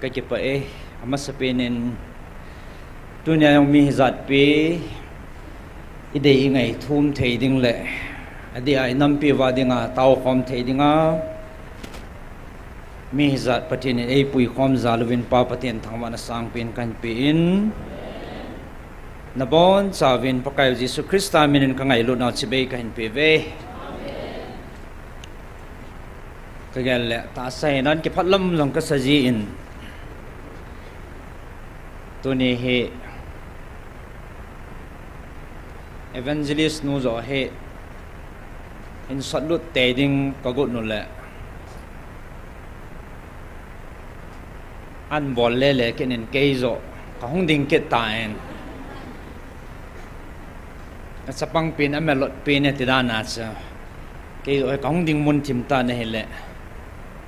cái chụp ấy mà sắp nên tôi nhà mi giật pi idei ngày thum thầy đinh lệ adi ai năm pi vào đinh tàu khom thầy đinh mi giật patin ấy pui khom zaluvin pa patin thang mana sang pin kan pin nabon savin pakai Jesus Christa minin ka ngai lu na chibe kan pi ve cái lệ ta say nan cái phát lâm lòng cái sa ji in tôi này hệ evangelist nu zo hệ in sat lut te ding ka gut nu le an bol le le ken en ke zo ka hong ding ke ta en sapang pin amelot pin ne tidana cha ke zo ka hong ding mun thim ta ne hele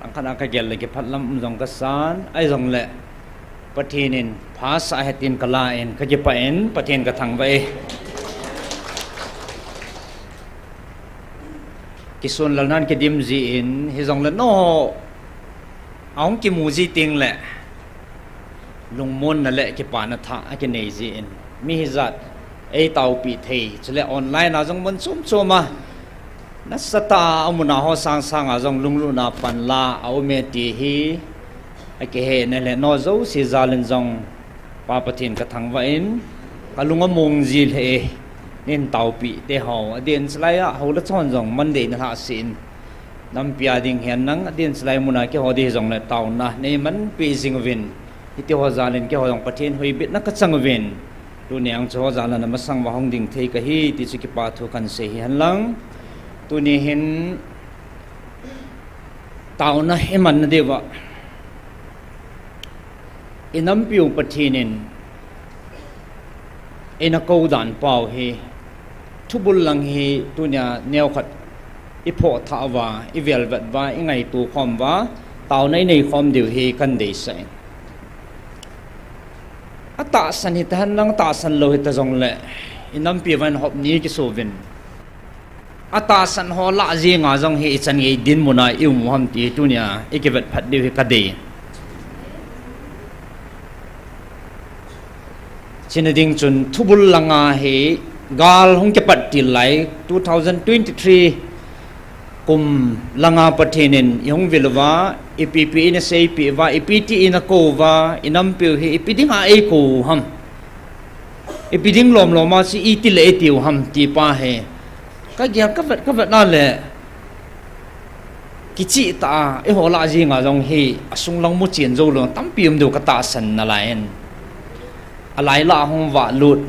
ang kana ka gel le ke phat lam jong ka san ai jong le patinin phasa hetin kalain ka je paen patin ka thang vai kisun lalnan ke dim ji in hi jong le no aung ki mu ji ting le lungmon na le ke pa na tha ke nei ji in mi zat ei tau pi thei chule online a jong mon chum chuma na sata amuna ho sang sang a jong lunglu na pan la au me ti hi cái hệ này là nó dấu xì ra lên dòng ba bát thiên cái thằng vậy cái lung ở mông gì thế nên tàu bị để họ điện slide á họ đã chọn dòng vấn đề là hạ xin năm bia đình hiện năng điện slide muốn nói cái họ đi dòng là tàu na nên mình bị sinh viên thì tiêu họ ra lên cái họ dòng bát thiên hơi biết nó cất sang viên tôi này anh cho họ ra là nó sang vào hông đình thấy cái hi thì chỉ cái ba thu cần sẽ hiện lăng tôi này hiện tàu na em mình đi vào inam piu pathinin ina ko dan pau hi thubul lang hi tunya neo khat ipho tha wa ivel vet wa ingai tu khom wa taw nei nei khom diu hi kan dei sai ata san hi tan lang ta san lo hi ta jong le inam pi van hop ni ki sovin ata san ho la ji nga jong hi chan ngi din muna iu mu ham ti tunya ikivet phat diu hi ka dei trên đỉnh chun thubul langa he gal hong ke pat til lai 2023 kum langa pathinin yong vilwa epp in sei pi wa ept in ko wa inam pi he epiding a e ko ham epiding lom loma si itil e tiu ham ti pa he ka gya ka vat na le kichi ta e hola ji nga jong he asung lang mu chen zo lo tam pium do ka ta san na lain alai la hong wa lut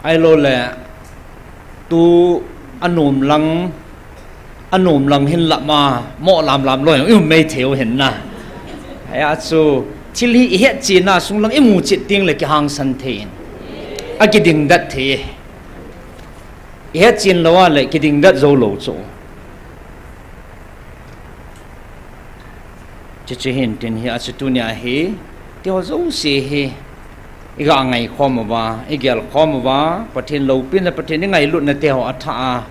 ai lo le tu anum lang hin la ma mo lam lo yu mei theu hin na ya chu thil hi he chi na sung lang emu chi ting le ki hang san thein a ki ding dat the he chin lo wa le ki ding dat zo lo cho chi hin tin hi a chu tu nya hi teo zo se hi iga ngai khom wa igel khom wa pathin lo pin pathin ngai lut na teo atha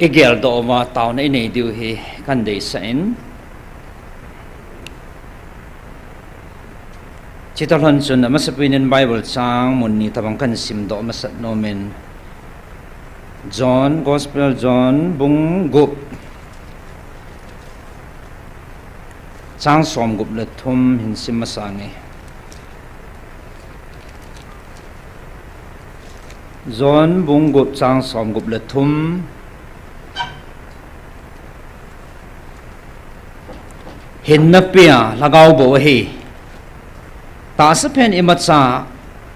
igel do wa taw nei nei diu hi kan dei sain chitalhan chun amasapinin bible chang mun ni tabang kan sim do masat nomen John Gospel John bung gup chang som gup le thum hin sim masange John bung gup chang som gup le thum hin na pia lagaw bo hi ta sa pen imatsa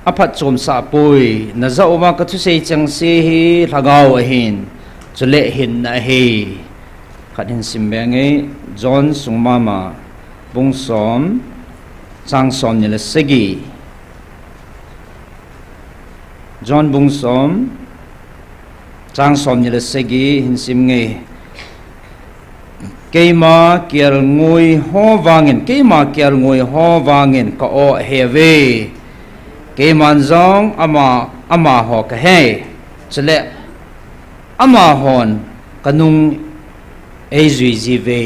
aphat chom sa pui na za oma ka thu sei chang se hi lagaw hin chule hin na hi khat hin simbenge John sungmama bung som chang som ni le segi John bung som chang som ni le segi hin sim nge keima kial ngui ho wangin ka o heve keiman zong ama ho ka he chele ama hon kanung e zui ji ve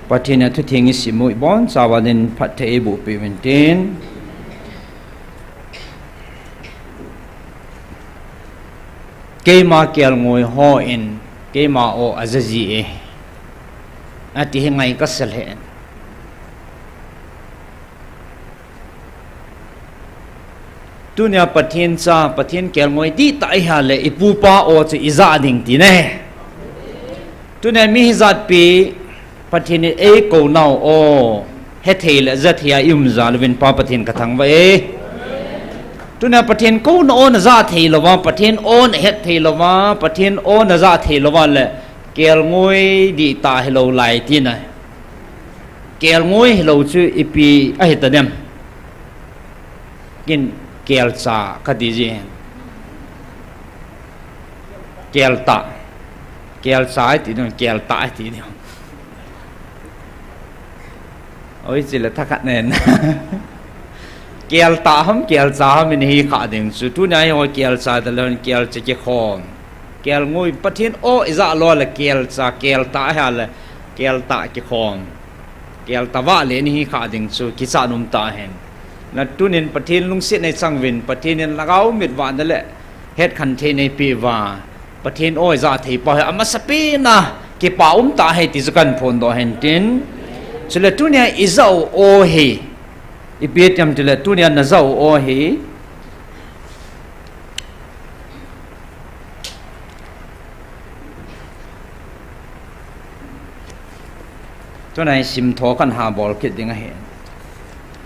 Patina to thing is simui bon sawadin patebu pimentin Kema kial ngồi ho in kema o azazi e ati hingai kasal hen tunya pathin cha pathin kial ngồi di tai ha le ipupa o che iza ding ti ne tunya mi hizat pi pathin e ko nau o he thel zathia imza lwin pa pathin kathang wa e tunia pathin ko no on za thei lova pathin on het thei lova pathin on za thei lova le kel ngoi di ta hello lai ti na kel ngoi hello chu ipi a het dem kin kel cha ka di ji kel sa ti no kel ta ti no oi chỉ là thắc nen kiel ta ham kiel cha ham in hi kha ding su tu nai ho kiel cha da lon kiel che che khom kiel ngui pathin o iza lo la kiel cha kiel ta ha la kiel ta che khom kiel ta wa le ni hi kha ding su ki cha num ta hen na tunin pathin lung sit nei changwin pathin in lagau mit wan da le het khan the nei pi wa pathin o iza thei pa ama sapi na ki pa ta he ti zakan phon do hen tin chule tunia izau o he ipietiam tile tunia nazau o hi tunai sim tho kan ha bol kit dinga he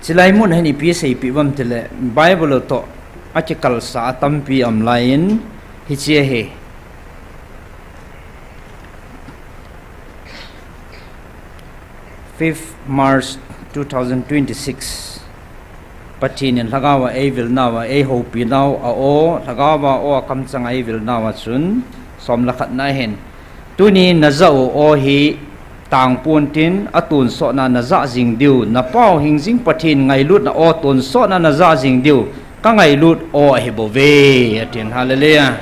chilai mun hani pi sei pi bam tile bible to article sa tampi am lain hi che he March 2026 pathin lagawa e vil nawa e ho pi naw a o lagawa o kam changa e vil nawa chun som la khat na hen tuni nazau o hi tang pun tin atun so na naza jing diu na pau hing jing pathin ngai lut na o tun so na naza jing diu ka ngai lut o he bo ve atin hallelujah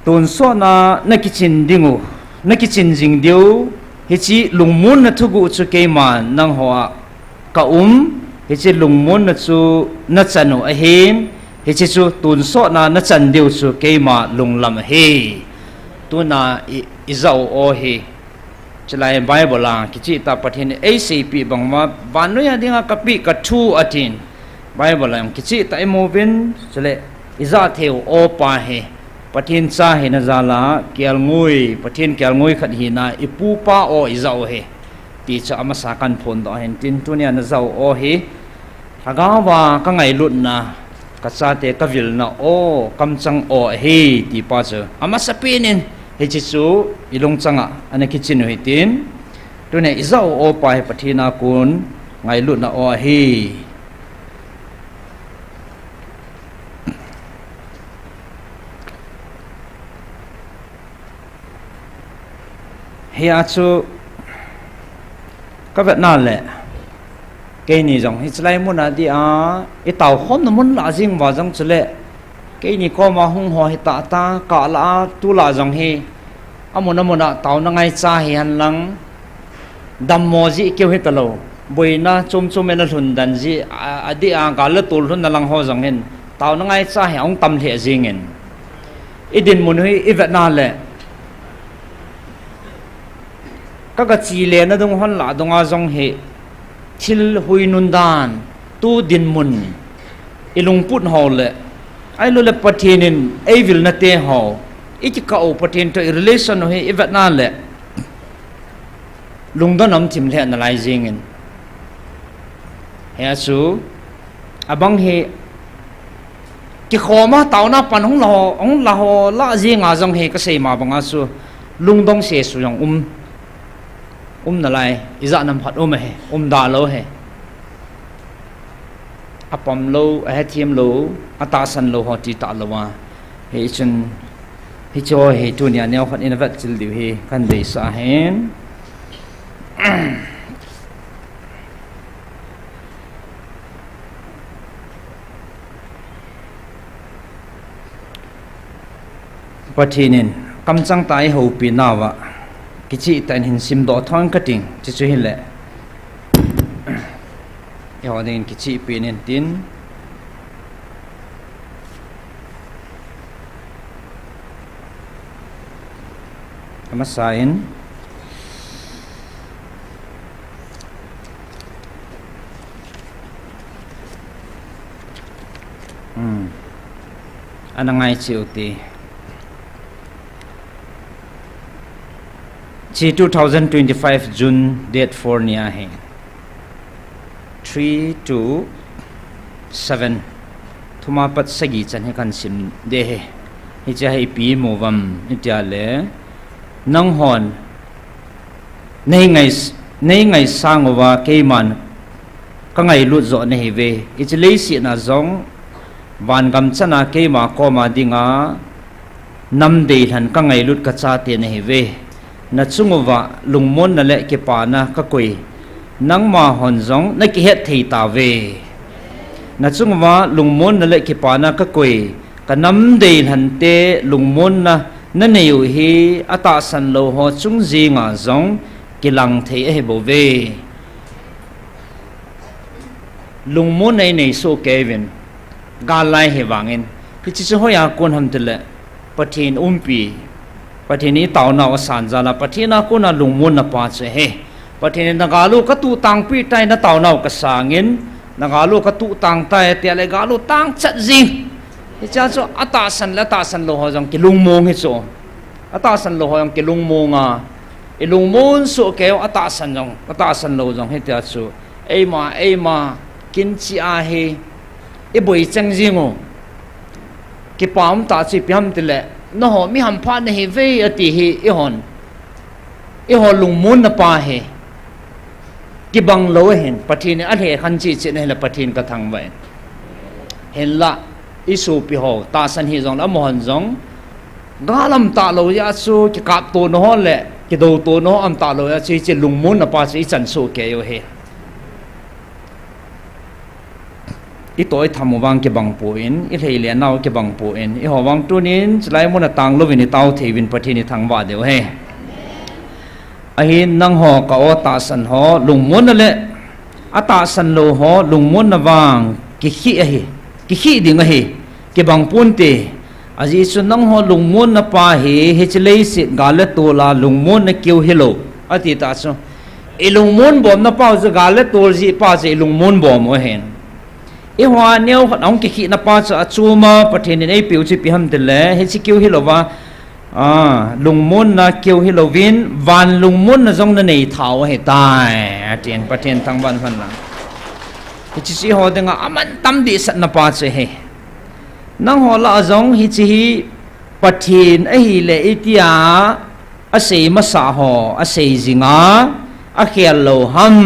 tun so na nakichin dingu nakichin jing diu hichi lungmun na thugu chu keima nang hoa ka hichi lungmun na chu na chanu a hin hichi chu tun so na chan diu chu keima lunglam he tuna izau o he chlai bible la kichi ta pathin acp bangma banu ya dinga kapi ka thu atin bible la kichi ta emovin chale iza theu o pa he pathin cha he na zala kial ngui pathin kial ngui khat hi na ipu pa o izau he ti cha ama sa kan phon do hen tin tunia na zau o he thagawa ka ngai lut na ka cha te ka vil na o kam chang o he ti pa cha ama sapinin he chi chu ilung changa ana kitchen he tin tunia izau o pa he pathina kun ngai lut na o he he achu ka vet na le ke ni jong hi chlai mun adi a e taw khom na mun la jing wa jong chule ke ni ko ma hung ho hi ta ta ka la tu la jong hi amuna taw na ngai cha hi han lang dam mo ji keu hi talo boina chum chum ena hlun dan ji adi a ga la tul hun na lang ho jong hen taw na ngai cha hi ong tam the jing en idin mun hi i vet na le các chi le na dong hon la donga jong he thil hui nun dan tu din mun ilung put ho le ai lo le pathinin ai vil na te ho ich ka o pathin to relation he evat na le lung don am thim le analyzing in he su abang he ki khoma taw na pan hong la ho la ji nga jong he ka sei ma banga su lung dong se su jong na lai iza nam phat he da lo he apam lo a thiam lo ata san lo ho ti ta lo wa he chen hi cho he tu nia neo khat in vat chil diu he kan dei sa hen pathinin kam chang tai ho pi nawa cái chị tại hình sim đỏ thoáng cái tiếng chỉ chơi lệ họ nên cái chị bên nên tin mà sign anh ngay chịu thì chỉ 2025 June date 4 nia hai 3 to 7 thuma pat sagi chan he kan sim de he hi cha hi pi mo vam itia le nang hon nei ngai sang wa ke man ka ngai lut zo nei ve ich le si na zong van gam chana ke ma ko ma dinga nam de han ka ngai lut ka cha te nei ve na chungwa lungmon na le ke pa na ka koi nang ma hon zong na ki het thei ta ve na chungwa lungmon na le ke pa na ka koi ka nam de han te lungmon na neu hi ata san lo ho chung ji nga zong ki lang thei e bo ve lungmon nei nei so kevin ga lai he wangin ki chi ho ya kon ham te le pathin umpi pathini taw na san jala pathina kuna lungmon na pa che he pathini na galu ka tu tang pi tai na taw na ka sangin na galu ka tu tang tai te le galu tang chat jing hi cha cho ata san lo ho jong ki lungmong hi cho ata san lo ho jong ki lungmong a i lungmon so ke ata san lo jong hi ta chu ei ma kin chi a he e boi chang jingo ki pam ta chi piam te le no ho mi ham pha ne he ve ati hi e hon lungmon na pa he ki bang lo hen pathin a he khan chi che ne la pathin ka thang vai hen la isu pi ho ta san hi jong la mo hon jong galam ta lo ya chu ki kap to no le ki do to no am ta lo ya chi che lungmon na pa chi chan so ke yo he i toy thamu wang ke bang po in i lei le naw ke bang po in i ho wang tunin chlai mon na tang lo vin taw thei vin pathini thang wa deu he a hin nang ho ka o ta san ho lungmon na le ata san lo ho lungmon na wang ki hi a hi ki hi ding a hi ke bang pun te aji su nang ho lungmon na pa he chlei si gale to la lungmon na keu hello ati ta so e lungmon bom na pa zu gale tol ji pa je lungmon bom o hen e hwa neu ong ki na pa cha chuma pathin nei piu chi pi ham de le he chi keu hi lo wa lungmon na keu hi lo vin van lungmon na jong na nei thau he tai atien pathin thang ban phan la chi chi ho de nga aman tam di sat na pa che he nang ho la jong hi chi pathin a hi le itia a sei ma sa ho a sei zinga a khial lo ham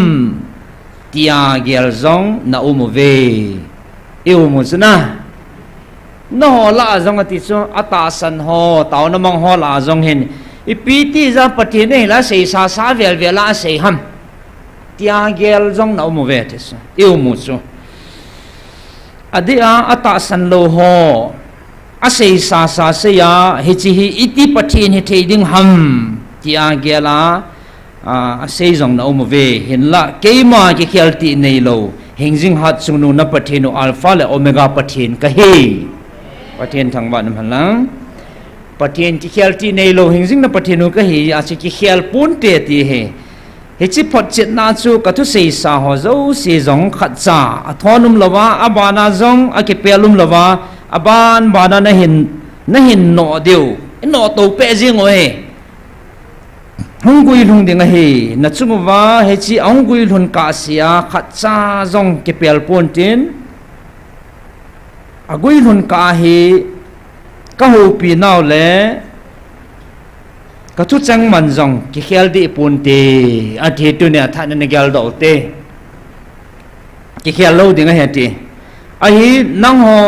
tia gel zong na umu ve e umu zna no la zong ati chu ata san ho taw na mang ho la zong hen i pi ti za pathin nei la sei sa vel la sei ham tia gel zong na umu ve te su e umu chu adia ata san lo ho a sei sa se ya hi chi hi iti pathin hi thei ding ham tia gela a sei zong na umu ve hin la keima ki khial ti nei lo hingjing hat sunu na pathinu alpha le omega pathin ka he pathin thang ba nam halang pathin ki khial ti nei lo hingjing na pathinu ka he a chi ki khial pun te ti he he chi phot chet na chu ka thu sei sa ho zo si zong khat cha a thonum lawa abana zong a ki pelum lawa aban bana na hin no deu no to pe jing o he hungui lung ding he na chungwa he chi angui lun ka sia khat cha zong ke pel pon tin agui lun ka he ka ho pi naw le ka thu chang man zong ki khel di pun te a the tu ne tha ne gal do te ki khel lo ding he ti a hi nang ho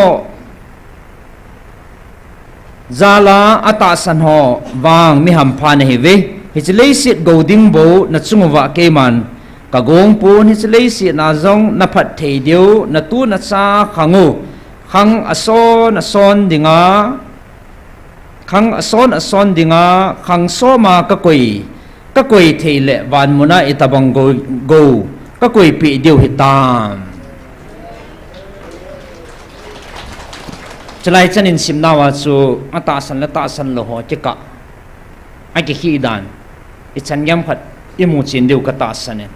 zala ata san ho wang mi ham pha ne he ve hi chlei sit go ding bo na chungwa ke man ka gong pun hi chlei sit na zong na phat thei deu na tu na cha khangu khang ason dinga khang so ma ka koi các quỷ thì lệ van muna itabang go các quỷ bị điều hitam chalai chanin simnawa chu ata san lo ho chika ai ki hi dan ichan yam khat imu chin deu kata sanen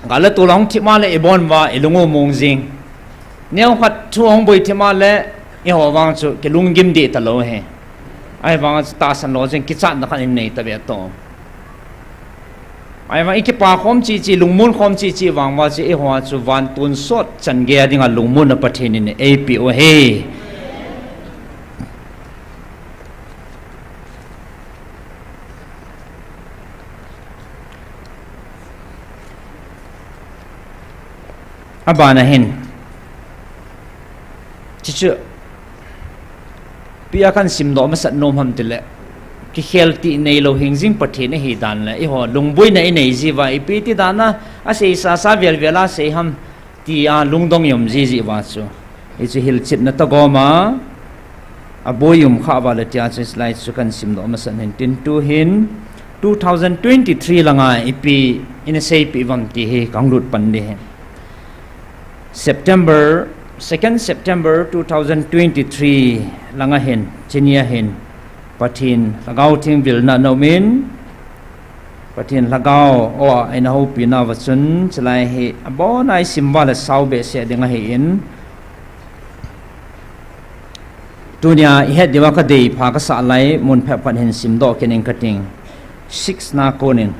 gala tulong thima le ibon wa ilungu mongjing neu khat chuang boi thima le i ho wang chu ke lungim de ta lo he ai wang ta san lo jeng ki chat na khan nei ta be to ai wang ikipa khom chi lungmun khom chi wang wa chi i ho chu van tun sot chan ge dinga lungmun na pathin in apo he abana hin chichu pia kan simdo ma sat nom ham tile ki healthy nei lo hingjing pathin hi dan la i ho lungbui nei nei jiwa i pi ti dana a sei sa vel vela sei ham ti a lungdong yom ji wa chu i chu hil chit na ta goma a boyum kha wa la tia chu slide chu kan simdo ma san hin tin tu hin 2023 langa ipi in a sei pi vam ti he kanglut pan de September 2nd September 2023 langa hen chinia hen pathin lagau thing vilna nomin pathin lagau o aina ho pina wachun chalai he abonai simba la saube se dinga he in tunia he dewa ka dei pha ka sa lai mun pha pan hen simdo kening kating 6 na konin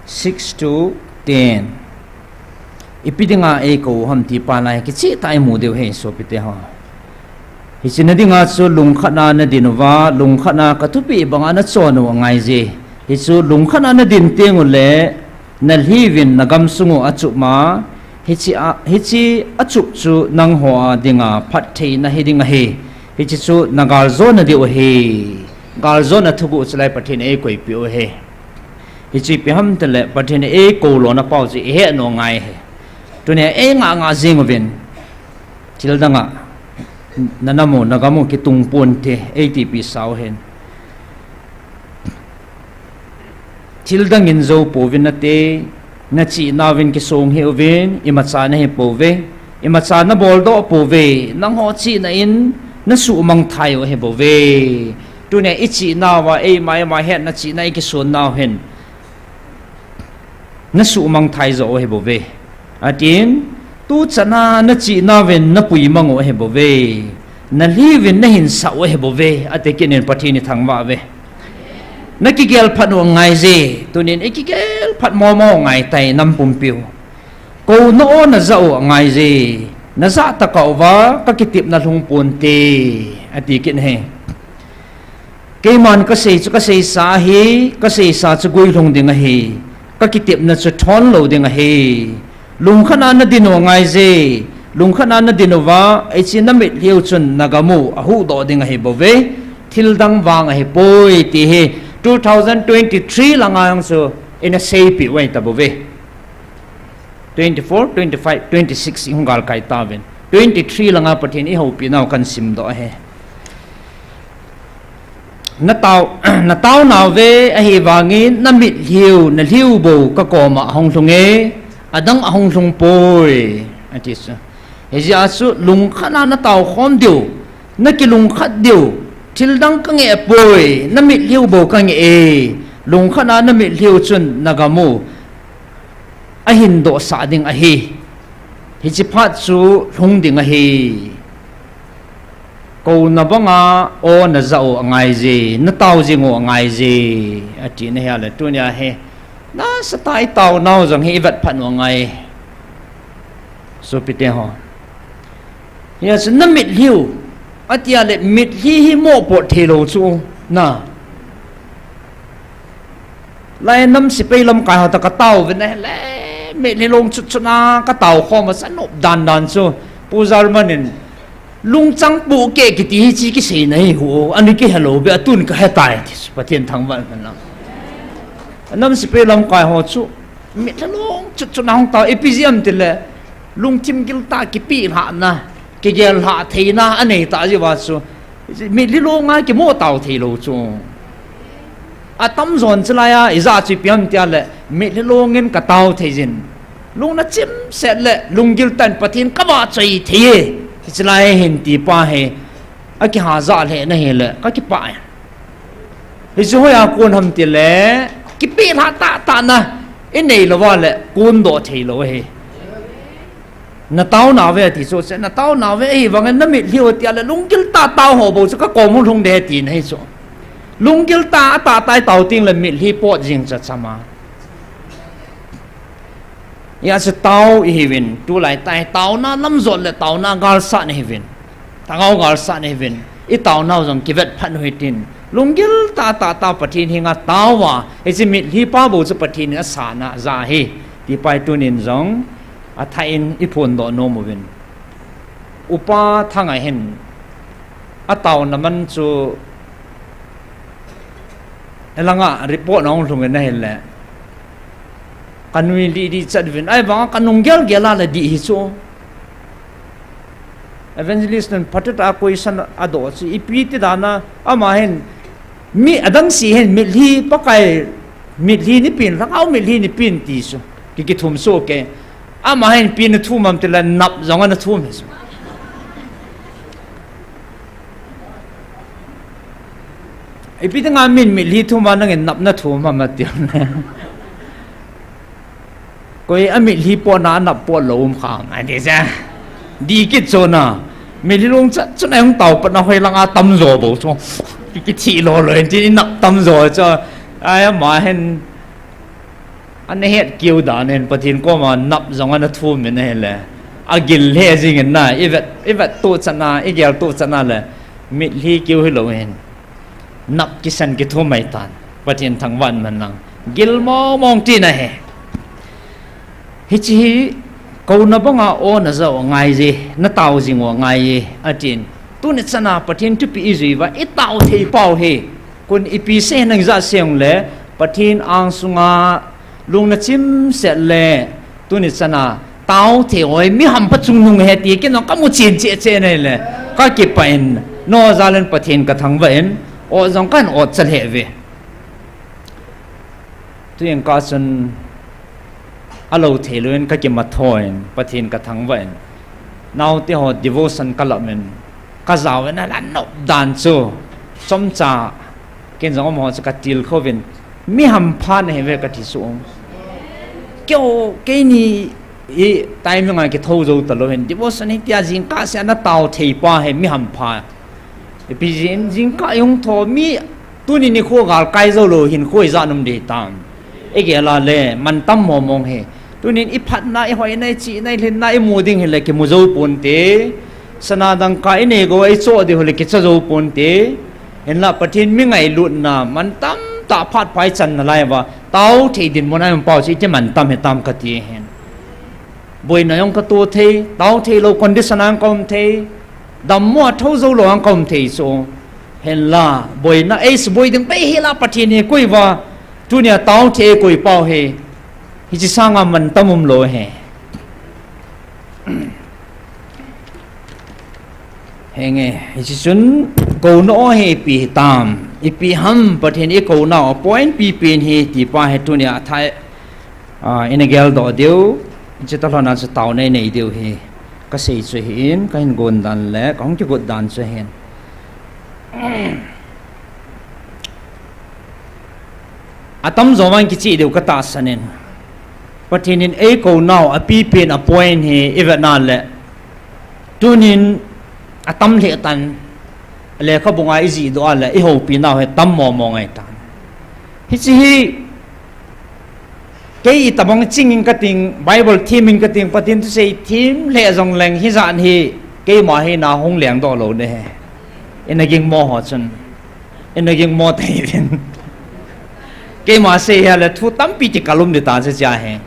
6 to 10 ipidinga eko ham ti palai ki chi tai mu deu he so pite ha hi chinadinga chu lungkhana na dinwa lungkhana ka tupi banga na chonu ngai je hi chu lungkhana na din tengule na hivin nagam sungu achuma hi chi achup chu nang ho dinga phat thei na hidinga he hi chi chu nagal zo na deu he gal zo na thugu chlai pathin e koi pi o he hi chi pi ham tele pathin e ko lo na pau chi he no ngai he tunia e nga zingovin childanga nanamo nagamo kitung ponte atp saw hen childang in zo povin na te na chi nawin ki song heovin imacha na he pove imacha na boldo pove nang ho chi na in na su mang thayo he bove tunia ichi nawa e mai het na chi na ki son naw hen na su mang thai zo he bove atin tu chana na chi na ven na pui mango he bove na livin na hin sa he bove ate kinin pathini thangwa ve na ki gel phat no ngai je tunin ekigel phat mo ngai tai nam pum piu ko no na zau ngai je na za ta ka wa ka kitip na lung pun te ati kin he ke man ka sei sa hi ka sei sa chu goi long ding hi ka kitip na chu thon lo ding hi lungkhana na dino ngai je lungkhana na dinowa echi namit hiu chun nagamu ahu do ding hi bove thildang wang hi poi ti hi 2023 langang so in a sapi wai ta bove 24 25 26 hungal kai taven 23 langa pathin i ho pi naw kan sim do he na tau naw ve a hi wangin namit hiu na hiu bo ka koma hong thunge adang ahong lung poi atis heji asu lung khana na tau khom diu na ki lung khat diu thildang ka nge poi na mit liu bo ka nge e lung khana na mit liu chun nagamu a hin do sa ding a hi heji phat chu lung ding a hi ko na banga o na zau ngai ji na tau ji ngo ngai ji ati na ya la tu nya he na sa tai tao nau jong hi vat phan wa ngai so pite ho ya sun na mit hiu atia le mit hi mo po thelo chu na lai nam si pe lam kai ha ta ka tao ve na le mit ni long chu na ka tao kho ma san nop dan chu puzar manin lung chang bu ke ki ti chi ki sei nei hu ani ki hello be atun ka ha tai pathian thang wan na nam si pe lam kai ho chu mi thalong chu na hong ta epizem tile lung tim gil ta ki pi ha na ki gel ha theina anei ta ji wa chu mi li lo nga ki mo tau thei lo chu à tâm dồn cho lại à giờ chỉ biếng tia lệ mẹ lê lô ngân cả tàu thấy gì lung nó chim sẽ lệ lung gil tan patin các bạn chơi thì chỉ lại hiện tí pa hè à cái hà dạ lệ này lệ cái pa thì rồi à cuốn hầm tiền lệ cái bị hạ tạ na cái này là vào lệ cuốn độ thấy lỗi hè na tao nào về thì số sẽ na tao nào về và ngân nó mệt liều tiền lệ lung gil ta tao hồ bộ cho các con muốn không để tiền hay số lung gil ta tai tàu tiền là mệt li po riêng cho sama ya se tàu hivin tu lại tai tàu na lâm rộn là tàu na gal sa hivin tao gal sa hivin ít tàu nào rằng cái vật phản hồi tin lung gil ta patin hinga tàu wa ấy mệt li pa bộ cho patin nga sa na za hi thì pai tu nin giống à thay in ít phun độ nô vin upa thang ai hen à tàu na man chu elanga report nong thung na hen le kanui di chat vin ai bang kanung gel la di hi so evangelist nan patata question ado si ipiti dana ama hen mi adang si hen mi li pakai mi li ni pin lang au mi li ni pin ti so ki thum so ke ama hen pin thu mam te la nap zonga na thum so ipiti nga min mi li thu ma nang nap na thu ma ma ti coi anh mình li po na nạp po lom khang anh thế sao đi cái chỗ nào mình đi luôn chỗ này không tàu bắt nó hơi lăng à tâm rồi bố cho cái thị lò rồi chỉ nạp tâm rồi cho ai mà hen anh ấy hết kêu đã nên bắt thiên có mà nạp giống anh thu mình này là agil he gì cái này evet tu chân na agil tu chân na là mình li kêu hơi lâu hen nạp cái sân cái thu mày tan bắt thiên thằng văn mình năng gil mong tin này hi chi câu na banga o na zo ngai gì na tao gì ngo ngai gì atin tu ne chana pathin tu pi gì và ít tao thei pau he kun ipi se nang za seong le pathin ang sunga lung na chim se le tu ne chana tao thei oi mi ham pa chung nung he ti ke no ka mu chen che ne le ka ki pain no zalen pathin ka thang ven o jong kan o chal he ve tu yang ka sun alo thei luen ka ki ma thoin pathin ka thang ven now te ho devotion kalamen ka zaw na lan no dan chu som cha ken jong mo cha ka til khovin mi ham phan he ve ka thi su kyo ke ni e time ngai ke tho zo ta lo hen devotion hi tia jing ka se na taw thei pa he mi ham pha e pi jing ka yong tho mi tu ni kho gal kai zo lo hin khoi za num de tam e ge la le man tam mo mong he tu nin i phat na i hoi nai chi nai len na i mu ding he le ke mu zo pon te sana dang ka i ne go ai cho de hole ke cha zo pon te en la pathin mi ngai lut na man tam ta phat pai chan na lai wa tau thei din mon ai pau chi te man tam he tam ka ti hen boi na yong ka to the tau thei lo condition ang kom the dam mo tho zo lo ang kom the so hen la boi na ai boi ding pe he la pathin he koi wa tu nia tau the koi pau he hi chi sang man tamum lo he henge hi chi sun ko no he pi tam i pi ham pathin e ko na point pi pin he ti pa he tu nia thai in a gel do deu chi ta lona sa tau nei nei deu he ka sei chu hin ka hin gon dan le kong chu got dan chu hen atam zoman ki chi deu ka ta sanen patinin e ko now a pi pin a point he evana le tunin atam le tan le kha bunga izi do ala e ho pi now he tam mo mo ngai tan hi chi hi cái tabong chingin kating bible theming kating patin tu sei thim le jong leng hi zan hi cái ma hi na hong leng do lo de in a ging mo ho chun in a ging mo thei vin cái ma se ha le thu tam pi ti kalum de ta cha he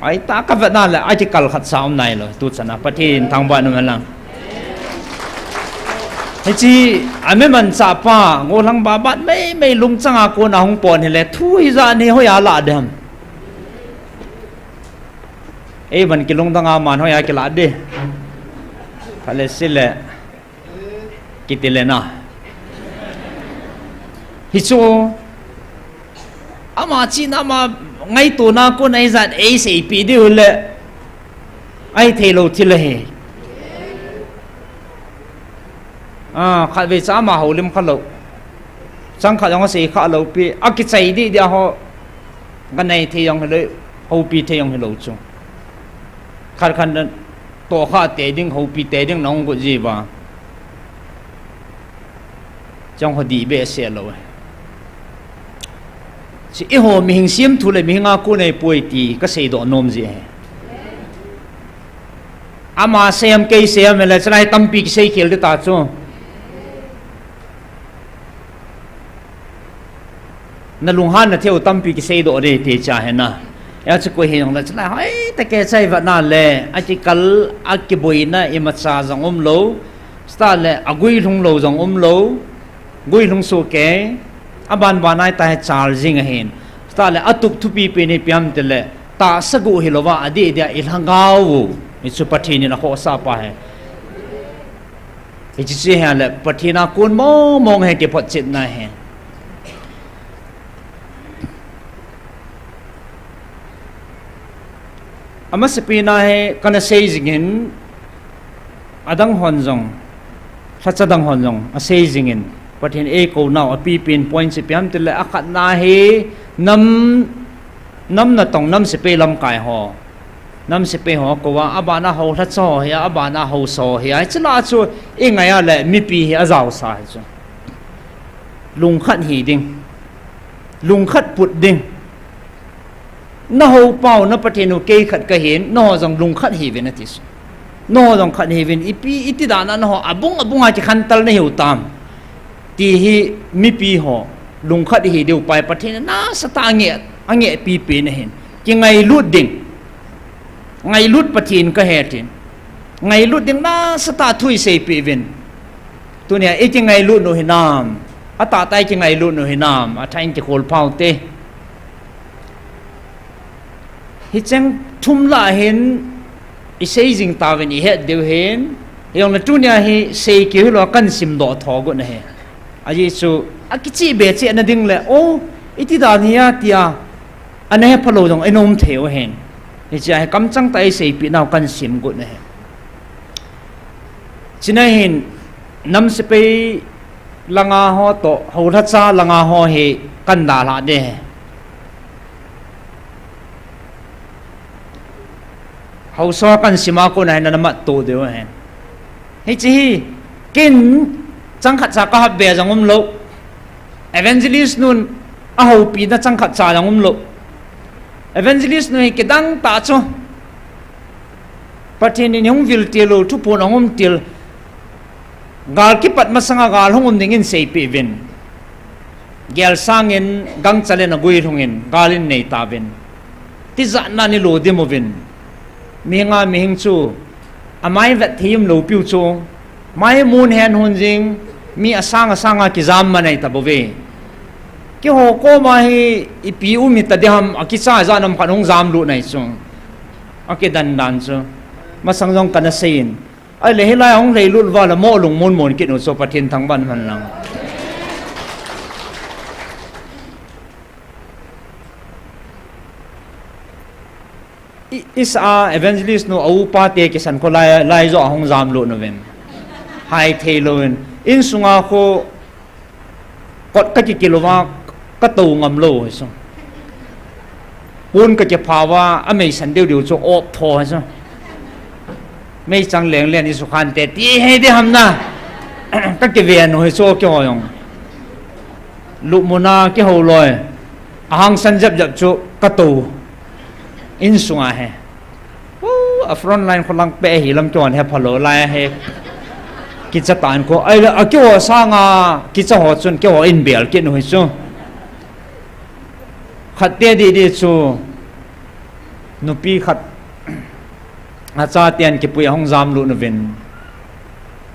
ai ta ka va na le ai ti kal khat saum nai lo tu chana patin thang ba nu lang he chi ame man sa pa ngo lang ba bat mai lung changa ko na hong pon he le thu hi za ni ho ya la dem e ban ki lung danga man ho ya ki la de phale sile ki tilena hi chu ama chin ama ngai tu na ko nai zat ei sei pi di hule ai thelo thil he khat ve cha ma holim khalo sang khat yang sei kha lo pi aki chai di dia ho ganai the yang le ho pi the yang lo chu khar khan to kha te ding ho pi te ding nong ko ji ba trong ho di be se lo si i ho mi hing sim thu le mi nga ku nei poi ti ka sei do nom ji he ama sem ke sem le chai tampi ki sei khel de ta chu na lung han na theo tampi ki sei do re te cha he na ya chu ko he yong la chai hai ta ke chai va na le article ak ki boina i ma cha jang lo sta le agui lung lo jang lo gui lung so ke aban banai ta chal jing hen sta le atup thupi pe ni piam te le ta sagu hilowa adi dia ilhangau mi chu pathini na kho sa pa he chi chi ha le pathina kun mo mong he ke phot chit na he ama sepina he kana sei jingin adang honjong thachadang honjong a sei jingin pathin e ko naw a pi pin point se piam tele akhat na he nam na tong nam se pe lam kai ho nam se pe ho ko wa abana ho tha cho he abana ho so he ai chla chu e ngaya le mi pi he azaw sa chu lung khat hi ding lung khat put ding na ho pau na pathin ke khat ka hin no jong lung khat hi ve na ti no jong khat hi vin ipi iti da na ho abung a chi khan tal na hiu tam ti hi mi pi ho lung khat hi deu pai pathin na sata ange pi pi na hin ki ngai lut ding ngai lut pathin ka he tin ngai lut ding na sata thui sei pi vin tu ne e chi ngai lut no hinam ata tai chi ngai lut no hinam a thain chi khol phau te hi chang thum la hin i sei jing ta ven i he deu hen yong na tu nya hi sei ki lo kan sim do tho go na he aji chu akichi be che na ding le o iti da nia tia ane phalo jong enom theu hen ni cha kam chang tai sei pi naw kan sim go na he china hin nam se pe langa ho to ho tha cha langa ho he kan da la de hau so kan sima ko na na mat to de hen he chi kin chang khat cha ka ha be jangum lo evangelist nun a ho pi na chang khat cha jangum lo evangelist nun ke dang ta cho pathin ni hong vil ti lo thu pon angum til gal ki pat masanga gal hongum dingin sei pi vin gel sangin gang chale na gui thongin galin nei ta vin ti za na ni lo de mo vin mi nga mi hing chu amai vet thim lo piu chu mai mun hen hun jing mi asanga ki zam manai ta bove ki ho ko ma hi ipi u mi ta deham akicha za nam khanong zam lu nai chu ake dan chu ma sangjong kana sein ai le helai ong le lu wa la mo lung mon ki no so pathin thang ban man lang is a evangelist no au pa te ke san ko lai zo hong zam lo no ven hai theloin in sunga ko kot ka ki kilowa ka to ngam lo so pun ka che phawa amei san deu cho op tho so mei chang leng len i su khan te ti he de ham na ka ke ve no he so kyo yong lu mona ke ho loi ahang san jap cho ka to in sunga he a front line ko lang pe hi lam chon he phalo lai he ki cha tan ko ai la akyo sanga ki cha ho chun ke ho in bel ke no hi chu khat te di chu nu pi khat a cha tian ki pu hong zam lu no vin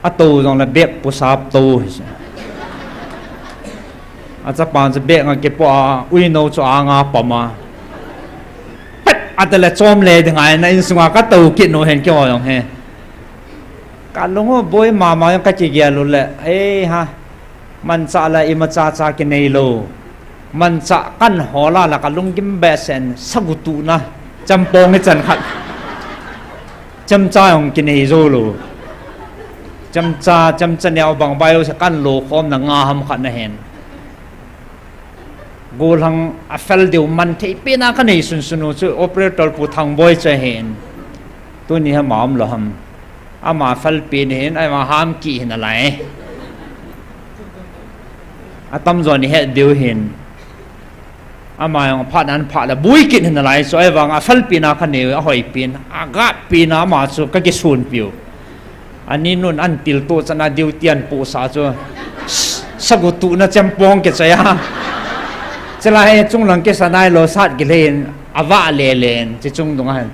a to jong la bek pu sap to hi a cha pan cha bek nga ke po ui no chu anga pama atale chom le de ngai na in sunga ka to kit no hen kyo yong he ka longo boy mama yang ka chi gya lu le e ha man cha la i ma cha ki nei lo มันจะกันหัวละละกันลุงกิมเบสเซนสักุตุนะจำปองให้จันขัดจำใจของกินเฮโซโลจำจะแนวบางใบเราจะกันโลคอมนังงาหำขัดนะเห็นกูลังอัฟเฟลเดียวมันที่เป็นอะไรกันนี่สุนจู่โอเปอเรเตอร์ผู้ทางบอยจะเห็นตัวนี้ฮะหมอมเหรอฮะอามาเฟลปีนเห็นไอ้มาห้ามกี่เห็นอะไรอาตั้มส่วนนี้เห็นเดียวเห็นอามาอย่างพัดนั้นพัดแล้วบุยกินเห็นอะไรสวยวางอัฟเฟลปีนาคันนี้เอาหอยปีนอากาศปีนามาสุก็กิสูนปิวอันนี้นู่นอันติลโตจะน่าเดียวเตียนปูสาจูสักุตุน่าจำปองเกษยาจะไล่จงหลังเกษนายโลสัตกิเลนอาวะเลนจะจงตรงนั้น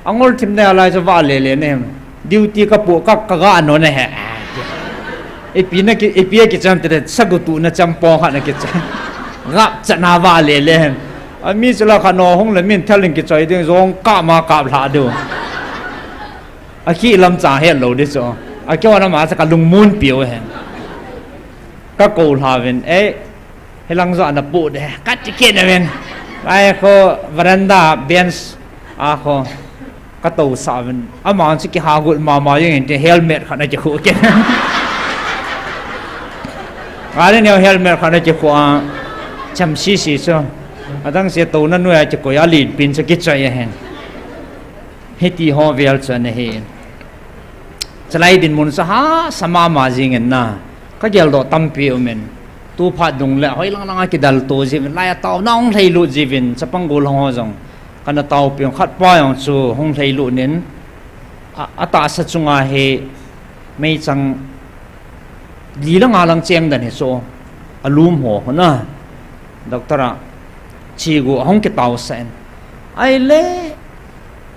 อังอลทิมได้อะไรจะว่าเลเนี่ยดิวตีกับปูกับกะกะอันนั้นแหละไอปีนักไอปีกิจจำแต่สักุตุน่าจำปองขันกิจรับจะน่าว่าเลมีจะละขนมห้องเลยมินเทลิงกิจใจเดียวร้องกะมากะลาดูอาขี้ลำจ่าเฮลโลดิจ้ะอาขี้วันมาสักลุงมูนเปียวเห็นก็โกลาวินเอ๊ะให้ลังจ่านับปูดเด้กัดจิเกนเวนไอ้เขาวารันดาเบนส์เขาก็โตสาวินอามาสิกิฮากุลมาอย่างนี้เฮลเมตขนาดจะคู่กันอะไรเนี่ยเฮลเมตขนาดจะคู่จำซีจ้ะตั้งเสียตัวนั่นด้วยจะกูอยากลีดปินสกิจใจเห็นเฮตีฮอเวลจะเนี่ยเห็นจะไล่ดินมุนสหาสมามาจิงเงินนะก็เจอเราตั้มเปียวเมนตูพัดดงแล้วเฮ้ยลังกิดัลโตจีวินไล่เต่าน้องไทยลุจีวินจะปังกูลงจงกันเต่าเปียงขัดป้ายของจูห้องไทยลุนินอัตราสัจงอาเฮไม่จังลีลังอาลังเจียงดันเฮโซอารมณ์หัวนะดอกตระชีกูห้องกิเต่าเซนไอเล่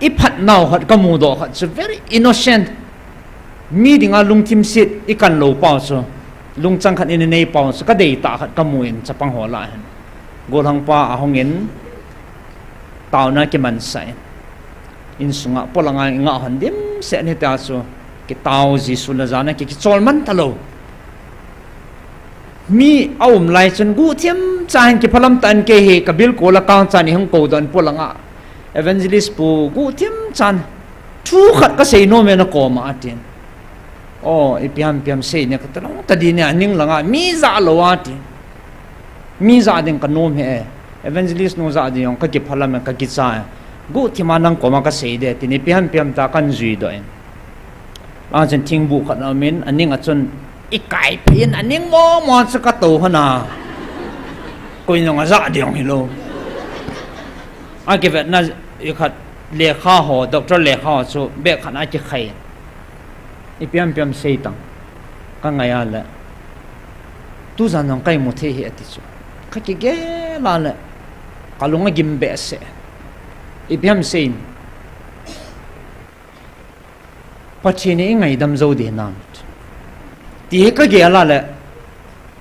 อีพัดน่าวขัดก็มูดอกขัด so very innocent มีดิ่งอาลุงทิมสิทธิ์อีกันโลเป่าsoลุงจังขัดอินเนยเป่าsoก็เดย์ตาขัดก็มูอินจะปังหัวลายกูทางป้าห้องเงินเต่าน่าเก็มันใส่อินสุงะพลังงานงะหันดิมเสนให้ตาsoกิเต่าจีสุลจานะกิจอลมันตะโลมีเอาอมไลจนกูเทียมจานกิพลัมตันเกเฮกับบิลโกละกางจานี่ห้องโกดันพลังงะevangelist ปูกูเทียมจันทุกขัดก็เสียโนเมนโกมาอัดเองโอ้ไอพิมเสียเนี่ยก็ตลอดแต่ดีเนี่ยนิ่งหลังอ่ะมีจ่าโลอัดเองมีจ่าเด้งกันโนมเฮ evangelist โนจ่าเด้งก็กิพลัมก็กิจ่ากูที่มานั่งโกมาก็เสียเดทีนี้พิมตากันจุยด้วยอาจารย์ทิ้งบุขัดเอาเมนอันนี้ก็จนอีกไก่เพียนอันนี้มอสกัดโตขนาดกูยังจ่าเด้งฮิโลอาเก็บน่าอีกขัดเลี้ยข้าวห่อด็อกเตอร์เลี้ยข้าวสูเบกขนาดจะใครอีพิมเสียตังก็ไงอ่ะละตู้จานน้องไก่หมดที่เหตุสูก็เก๋ๆละละก็ลงมากินเบสเสียอีพิมเสียปัจจุบันนี้ไงดำโจดีนั่นที่ก็เก๋ละละ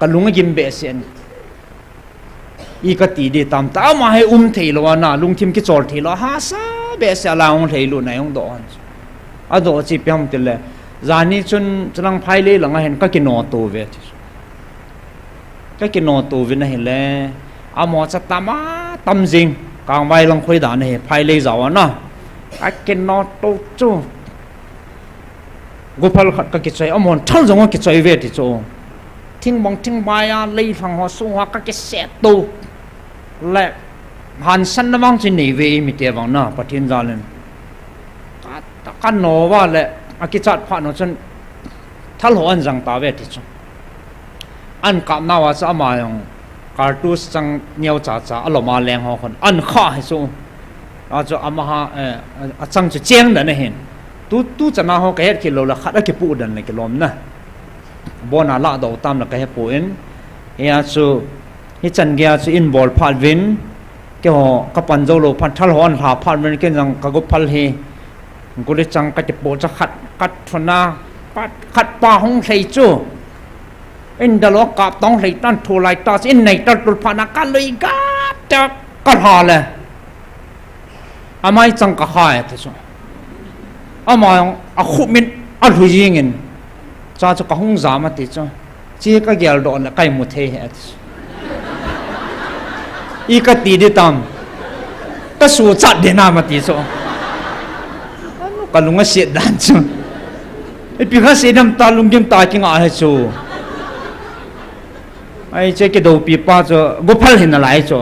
ก็ลงมากินเบสเสียอีกตีดีตามแต่มาให้เทลวานะลุงทิมกิจอร์เทลฮาซาเบสอะไรเทลุไหนองดอนอดอจีเปียมติเลยจานี่จนจะลังไพ่เลยหลังเห็นก็กินนอตัวเวทก็กินนอตัวเวทนะเห็นเลยอาหมอจะตามจริงกลางใบลังคุยด่านเนี่ยไพ่เลยจ้าวนะก็กินนอตัวจูกูพัลขัดก็กิจใจอาหมอทั้งสองก็กิจใจเวทจูทิ้งบงทิ้งใบเลยฟังหัวสูงหัวก็กิจเสียตัวและหันสันน้ำมันจะหนีไปมิเตวังนะปะทินจาเลนกันโนว่าแหละอากิจัดผ่านจนทัลหัวอันจังตาเวทิจอันกับนาวาจะมาอย่างการ์ตูสจังเนียวจ่าอารมณ์มาแรงหัวคนอันข้าให้สูอาจจะอามาจังจะเจียงนั่นเห็นตู้จะน่าหัวแก่กิโลละขัดกิปูดันเลยกิโลมนะบนาละดาวตามละแก่ปูอินเฮียสูฮิจันเกียร์อินบอลพาดวินเกี่ยวกับปันโจโลพันทัลฮอนหาพาดวินเกี่ยงกับกุพัลเฮกูได้จังกัดโปจะขัดกัดทนาขัดป่าห้องใส่จูอินเดลกับต้องใส่ตั้งทูไลตัสอินในตั้งตุลพานักกันเลยกัดจะกัดหาเลยอาไม่จังกับหายที่สุดอาไม่อาขุมินอาหุยิงินจ้าจะกับห้องจามาที่สุดจีก็เกี่ยวโดนละใกล้หมดเทเหตุ ikati di tam ta su chat de na mati so anu kalunga set dan so pi kha sedam ta lungjim ta ki nga he so ai che ke do pi pa so go phal hin lai so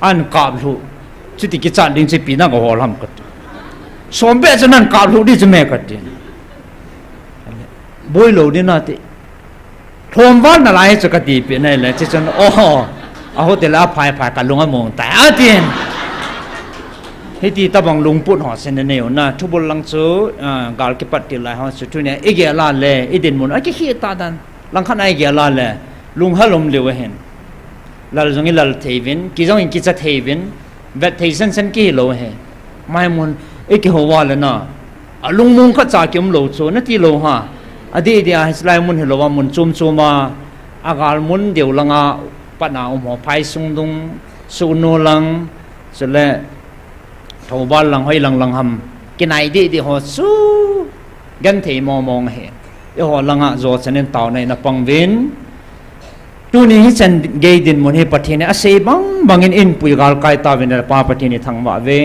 an ka lu chu ti ki chat ding che pi na go holam kat sombe cho nan ka lu di che me kat din boy lo di na ti thom van na lai cho ka ti pi nai le che chon a ho te la phai phai ka lunga mong ta a tin he ti ta bang lung put ho sen ne na thu bol lang chu gal ki pat ti lai ho chu ne e ge la le e din mun a ki hi ta dan lang khan ai ge la le lung halom le we hen lal jong i lal thevin ki jong in ki cha thevin vet theisen sen ki lo he mai mun e ki ho wa le na a lung mung kha cha kim lo chu na ti lo ha adi dia hislai mun he lo wa mun chum chuma agal mun deu langa pana mo phai sung dung su no lang sele thau bal lang hoi lang lang ham ki nai di ho su gan thei mo mong he e ho langa zo chanen taw nei na pangwin tu ni hi chan ge din mun he pathine a sei bang bangin in pui gal kai ta win pa pathine thangwa ve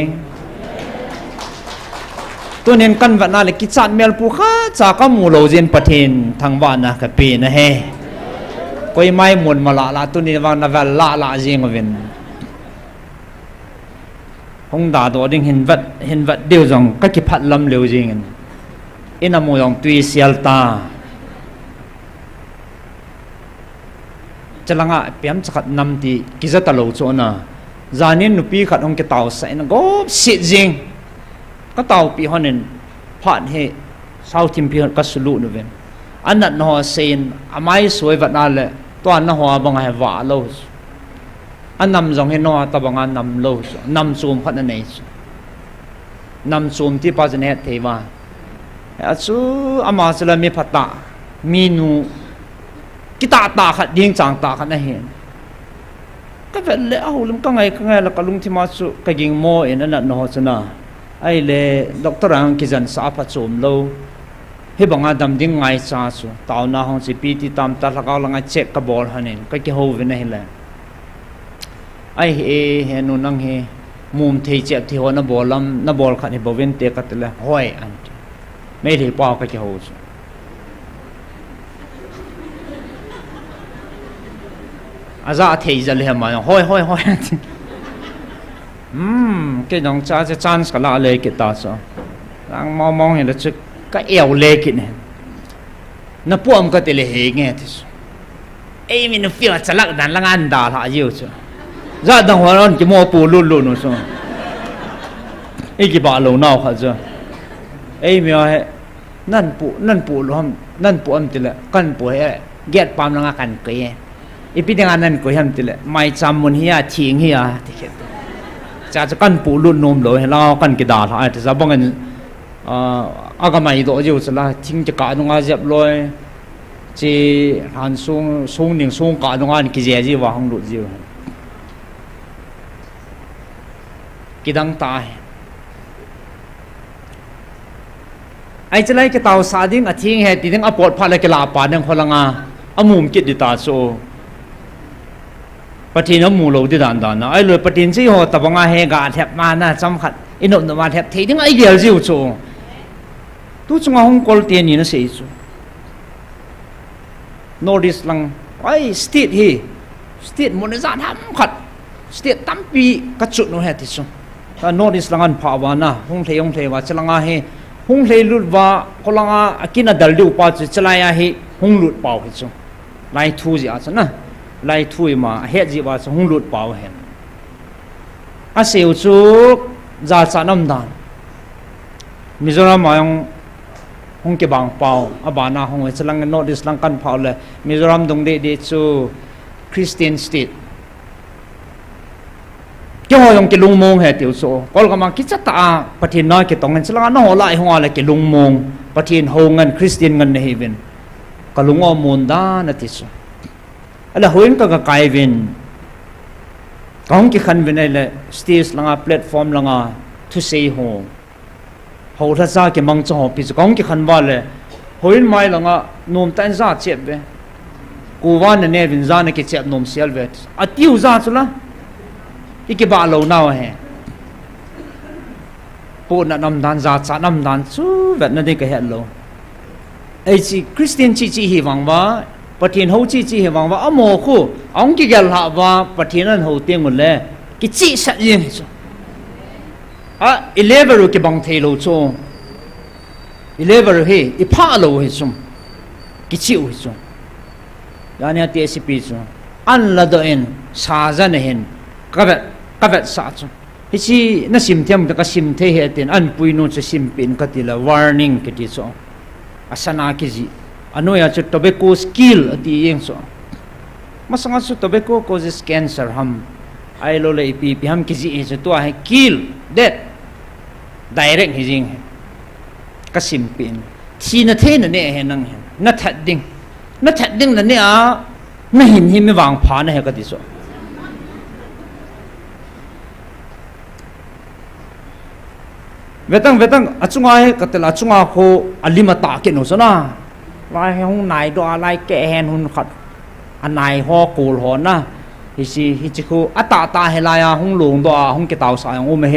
tu nen kan wa na le ki chat mel pu kha cha ka mu lo jin pathin thangwa na ka pe na he koi mai mun mala la tu ni wa na va la jing win hong da do ding hin vat deu jong ka ki phat lam leu jing in a mo jong tui sial ta chalanga piam chakat nam ti kizata lo cho na zanin nupi khat ong ke taw sai na go sit jing ka taw pi honen phat he south tim pi ka sulu nu ven anat no sein amai soi vat na le to an na ho bang ha wa lo anam jong he no ta bang nam lo nam sum khat na nei nam sum ti pa jane theiwa achu ama sala mi phata minu kita ta khat ding chang ta khat na hen ka vel le au lum ka ngai la ka lung thi ma chu ka ging mo en anat no chana ai le doctor ang ki jan sa pha chum lo he banga dam ding ngai cha chu taw na hong si pt tam ta la ka langa check ka bol hanin ka ki ho ve na hele ai he nu nang he mum thei che thi ho na bolam na bol khat ni boven te ka tele hoi an me thei pa ka ki ho chu aza thei zal he ma hoi cái dòng cha sẽ chance cả là lệ kita so đang mong hiện là chứ cái eo lệ kít này nó buông cái tele hệ nghe thì ấy mình nó feel chả lắc đàn lăng ăn đà họ nhiều chứ ra đồng hồ nó chỉ mua bù luôn nó so ấy cái bà lâu nào hả chứ ấy mình nói nan bù luôn nan bù âm tele căn bù hệ get pam lăng căn cái ấy biết tiếng anh nan cái ham tele mai chăm muốn hia thieng hia thì cha kan pu lu nom lo hela kan ki da tha ta bangan aga mai do ju sala thing cha ka nunga jap loi chi han sung ning sung ka nunga ki je ji wa hang lu ji ki dang ta ai chalai ke taw sa ding a thing he ti ding a pot pha la ke la pa nang kholanga amum ki di ta so patin nó mù lâu đi đàn đàn nó ai lười patin chỉ họ tập nga he gà thẹp mà na chăm khát inộn nó mà thẹp thấy tiếng ai ghel diu chu tu chung hong kol tiền ni nó sei chu notice lang ai state hi state mon za tham khát state tam pi ka chu no he ti chu ta notice lang an pha wa na hong thei wa chalanga he hong thei lut wa kolanga akina dal du pa chu chalaya he hong lut pau hi chu lai thu ji a chu na lai thui mà hết gì vào hung lụt bảo hết à siêu chú giả sản âm đàn Mizoram mà hung cái bang bảo à bà na hung ấy lang notice lang căn bảo là Mizoram đông để chú Christian state cái họ dùng cái lung mông hệ tiểu số có cái mà cái chất ta phát hiện nói cái tông ngân lang nó lại hoa là cái lung mông phát hiện hậu ngân Christian ngân này bên cái lung ở môn đa là tiểu số là huấn cái cái vin không cái khăn bên này là stage langa platform langa to say home hậu thật ra cái mong cho họ bị không cái khăn vào là huấn mai langa nôm tan ra chết về cô van này vinh ra này cái chẹt nôm xel về à tiêu ra chứ là cái bà lâu nào hè bộ na năm đàn ra cha năm đàn chú vậy nó đi cái hẹn lâu ấy chỉ Christian chỉ hy vọng vàประเทศเขาchỉ hy vọng và ông mồ khu ông cái gel họ và ประเทศนั้นเขาเตียงหมดเลยcái chỉ sátยิงอ่ะ11รู้cáiบางเทโลช่วง11รู้เฮ้อีพาโลเฮ้ช่วงcái chỉเฮ้ช่วงอย่างนี้ที่สิปีช่วงอันละตัวเองสาจันเห็นกับสาช่วงที่สินั่นสิมเทียมแต่ก็สิมเทียเห็นอันปุยนู่นจะสิมเป็นก็ทีละ warning ก็ทีช่วงอาสนะกิจิอันนู้นอาจจะตัวเบโก้สกิลที่ยังส่งมาสังกัดตัวเบโก้ causes cancer ฮัมไอ้โลเลยปีฮัมกิจิเอจะตัวให้ kill dead direct ให้จริงก็สิมเป็นที่นั่นเท่นั่นเนี่ยเห็นนั่งเห็นนั่นทัดดิ้งนั่นเนี่ยนั่นเห็นที่ไม่วางผ่านนะเฮก็ที่ส่งเวตังอาจุงไอ้ก็แต่ละจุงอาโคอลิมาตาเกนุสนะลายห้องนายดอลายแกแฮนหุ่นขัดอันนายฮอกูลหอนนะฮิจิคูอัตตาเฮลายห้องหลวงดอห้องเกตาวสายของโอเมเฮ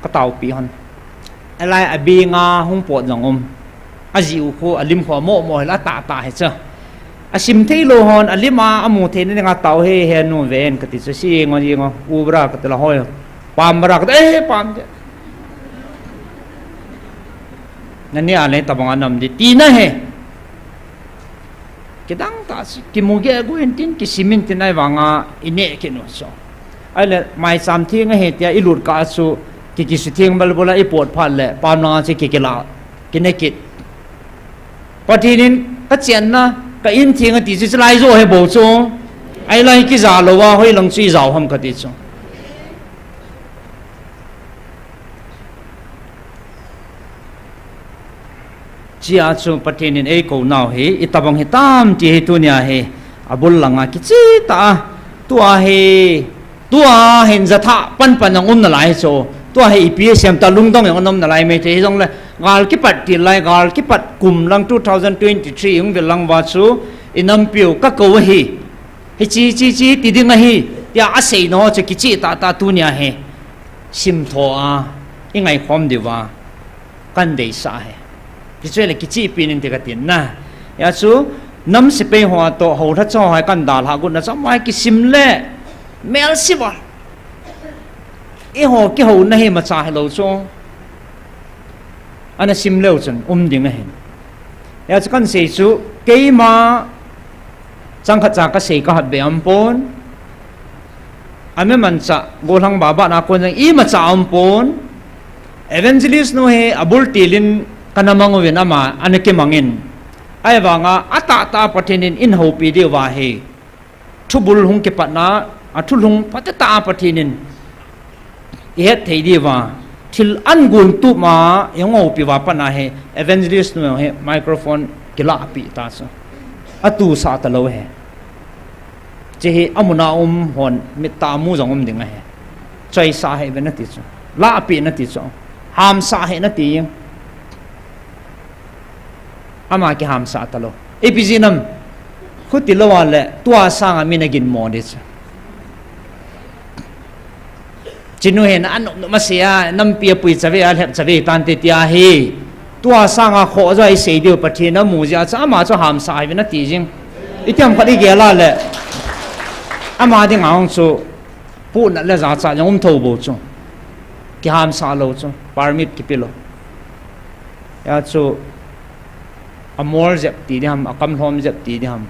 ก็ตาวปีฮันอะไรอบีงาห้องปวดอย่างอมอาจิวคูอลิมขวโมโมเฮละตาเฮเจ้าอาชิมที่โลหอนอลิมาอมูเทนี่งาตาวเฮนูเวนก็ติดซีงออูบราก็แต่ละห้อยปามบรักปามเจนั่นนี่อะไรตะบังอันนั้นดิตีนะเฮคิดดังตาสิกิมุกเอกูเห็นตินกิสิมินตินไอ้วังอ่ะอินเนกินวสไอ้เลยไม่สามที่ไงเหตุอิลุดกาสุกิสุที่งบัลบุลาอิปวดพันเลยปามนางสิกิลากินเนกิดพอทีนี้ก็เจนนะก็อินที่งติดจะไล่โซ่ให้โบจงไอ้ไรกิจาลว่าให้ลงซีเจ้าทำก็ติดจงจีอาจูประเทศนี้เอโกน่าเฮอิตาบังเฮตามจีเฮตุเนียเฮอบุลลังอากิจิตาตัวเห็นจะท่าปันอย่างนั่นไหลโซตัวเฮอีพีเสียมตาลุงต้องอย่างนั่นไหลไม่ใช่ตรงเลยกาลกิปัดที่ไรกาลกิปัดกลุ่มลัง2023yungเวลังวาสูอินัมพิวก็กูเฮจีติดึงเฮที่อาศัยโนจะกิจิตาตุเนียเฮซิมโทอายังไงความดีว่ากันเดซ่าเฮที่ช่วยเลยกิจปีนึงที่กตินนะยาสูน้ำสิไปหัวโตหัวทัดจ่อให้กันดาลหากุนนะสมัยกิสิมเล่เมลสิบะไอหัวกิหัวนั่นเฮมาจ่าให้เราจ่ออันนั้นสิมเล่จนดิ่งนะเห็นยาสูกันเสียสูเกี่ยมาจังขจาก็เสียก็หัดเบียมปนอันนี้มันจะโกลังบาบานาคนจังอีมาจ่าอัมปนเอเวนเจลิสโนเฮอบุลติลินกันnamang uwin ama ane ke mangin ay wanga ata patinin in ho pi de wa he thubul hung ke patna athul hung patata patinin e thei de wa thil an gun tu ma yong ho pi wa pana he evangelist no he microphone ke la pi ta sa atu sa ta lo he je he amuna hon mitta mu jong ding he chai sa he ben ti so la pi na ti so ham sa he na tiอามาเกี่ยหามสาตลอดเอพิจินัมขุดติลวันเลยตัวสร้างอามินากินหมอดิสจินุเห็นอันนู้นมาเสียน้ำเปียปุยจะเวอะไรจะเวตันติดยาเฮตัวสร้างอาโคจะไอเสียเดียวประเทศน้ำมูจะอามาจะหามสายเป็นนักตีจริงอีกอย่างพอดีเกี่ยละเลยอามาที่งานสูพูดนั่นแหละจะจะยังอุ้มทูบูจงเกี่ยหามสาโลจงปาร์มิดกิปิโลยาสูอมอลเจ็บตีดิฮัมอักำหอมเจ็บตีดิฮัม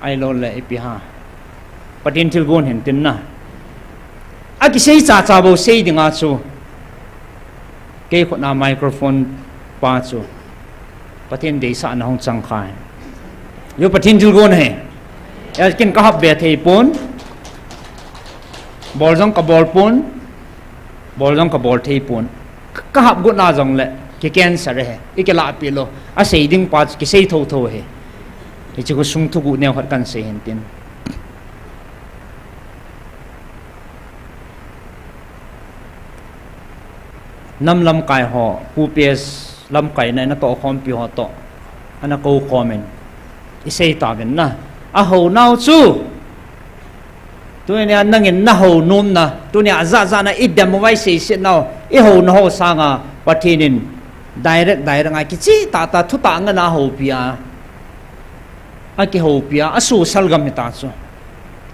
ไอโลเล่ปีฮะปฏิทินกูเห็นตินนะอากิเสียจ่าโบเสียดิงาจูเกี่ยคนเอาไมโครโฟนปาจูปฏิทินเดซ่าหน้าห้องจังคายอยู่ปฏิทินกูเห็นอยากกินข้าวเบียร์เทปนบอลจงกับบอลปนบอลจงกับบอลเทปนข้าวกุน่าจงเล่कि कैंसर है इके ला पिलो आ सेडिंग पाच कि सेई थो है इचे को सुंग थुगु ने हर कन से हिंतिन नम लम काय हो पुपेस लम काय ने न तो खम पि हो तो anh câu comment isay ta bên na a hầu nào chú tôi này năng in na hầu nôm na tôi này za na ít đam vai xây xịn nào ít hầu na hầu sang à bắt thiên direct ngay cái gì ta thu ta ngân na hầu bia à cái hầu bia à su sal gam ta chú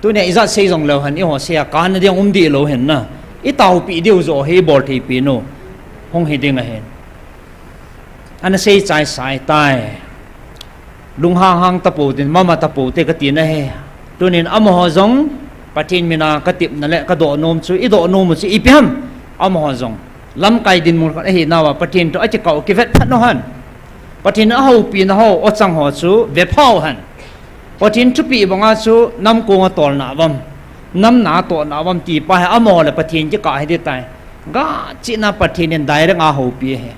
tôi này za xây dòng lâu hẳn ít họ xây cả nó đi đi lâu hẳn na ít tàu bị điều rồi hay bỏ thì bị nó không hay đi ngay anh xây trái sai tai lung hang tapu tin mama tapu te ka tin na he tunin amo zong patin mina ka tip na le ka do nom chu i do nom chu ipiam amo zong lam kai din mun ka he nawa patin to achi ka ki vet phat no han patin a ho pi na ho o chang ho chu ve phau han patin chu pi banga chu nam ko nga tol na bam nam na to na bam ti pa ha amo le patin chi ka he de tai ga chi na patin en dai nga ho pi he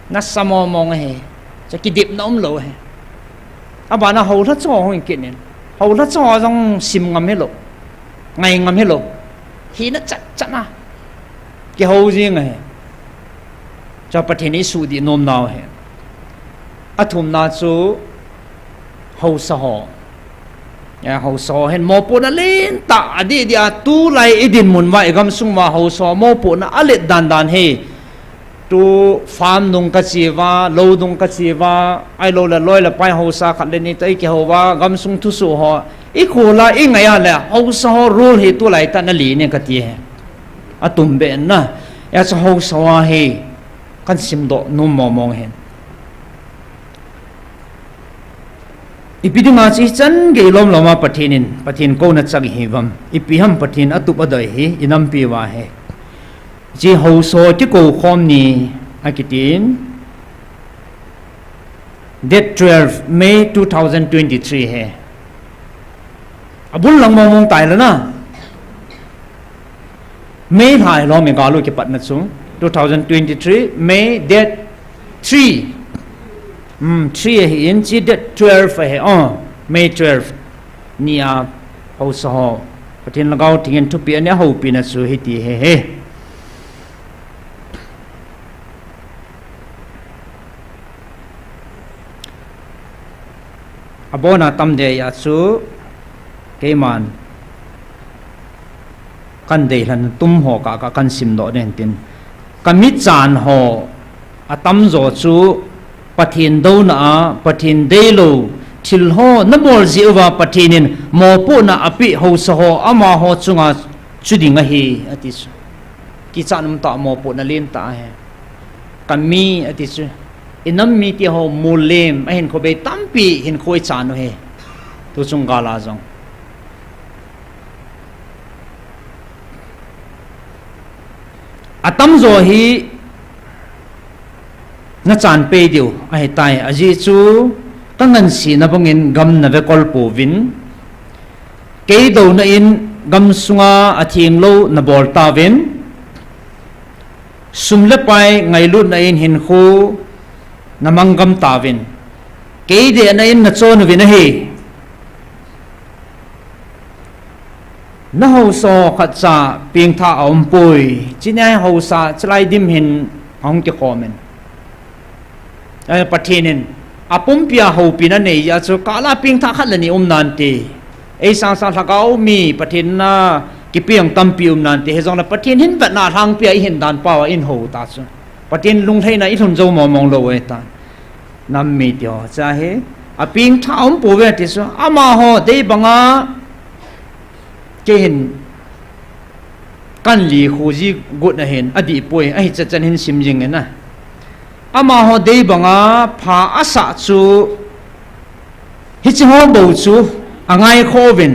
na samo mong he cho cái điệp nó ông lộ hè, à bà nó hầu rất cho hồi kiện này, hầu rất cho trong sim ngầm hết lộ, ngày ngầm hết lộ, khi nó chặt à, cái hầu riêng này, cho bát thiên su đi nôm nào hè, à thùng nào chú hầu sò, ya hầu sò hen mò po na lên ta đi à tu lại idin mun vai gam sung ma hầu sò mò po na alet dan he tu farm nung kachiwa lo nung kachiwa ai lo la loi la pai ho sa khat le ni tai ke ho wa gam sung thu su ho i khola i ngaya la ho sa ho rule he tu lai ta na li ne ka ti he atum be na ya sa ho sa wa he kan sim do nu mo mong hen ipidinga chi chan ge lom loma pathin ko na chak hi wam ipiham pathin atup adai hi inam pi wa he chỉ hậu số chứ cổ khom ni akitin date 12 May 2023 he abun lang mong tai la na May thai lo me ga lo ke pat na chu 2023 May date 3 3 he in chi date 12 he May 12 ni a hậu số patin lagaw tingin thu pi ane ho pi na chu hi ti he abona tam de ya chu keman kan de lan tum ho ka kan sim do den tin kamit chan ho atam zo chu pathin do na pathin de lo thil ho na bol ziwa pathinin mo pu na api ho so ho ama ho chunga chudinga hi ati chu ki chanum ta mo pu na len ta he kami ati chu inam mi ti ho mulem ahin ko be tampi hin khoi chanu he tu chung gala jong atam zo hi na chan pe diu ai tai aji chu tangan si na bangin gam na ve kol pu vin ke do na in gam sunga athing lo na bol ta vin sumle pai ngai lu na in hin khu namanggam tawin kay de na in na chon vinahi na ho so khat sa ping tha om pui chinai ho sa chlai dim hin ong ke komen ai pathinin apum pia ho pina nei ya chu kala ping tha khat lani nan ti ei sa thakau mi pathin na ki piang tam pi nan ti he jong na pathin hin va na thang pia hin dan pa in ho ta chu patin lung thai na i thun zo mo mong lo we ta nam mi tyo cha he a ping thaum pu we ti so ama ho de banga ke hin kan li khu ji gut na hen adi poi ai cha chan hin sim jing na ama ho de banga pha asa chu hi chi ho bo chu angai khovin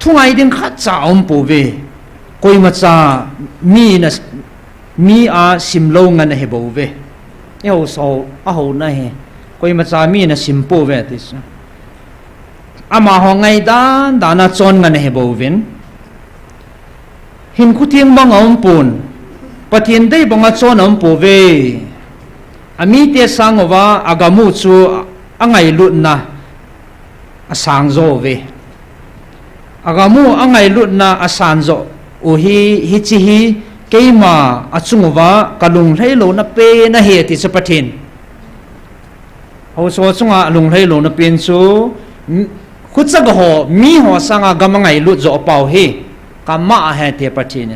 thungai ding khat cha om pu we koi ma cha mi a sim lo ngan he bo ve e ho so a ho na he koi ma cha mi na sim po ve ti sa ama ho ngai da na chon ngan he bo vin hin khu thiang bang om pun pathin dei banga chon om po ve ami te sangowa agamu chu angai lut na asang zo ve agamu angai lut na asan zo o hi chi hi cái mà chung và cả lùng thấy lỗ na pe na hệ thì sẽ phát hiện hậu số chung lùng thấy lỗ na pe số khut sắc họ mi họ sang gam ngày lụt rõ bảo he cam ma hệ thì phát hiện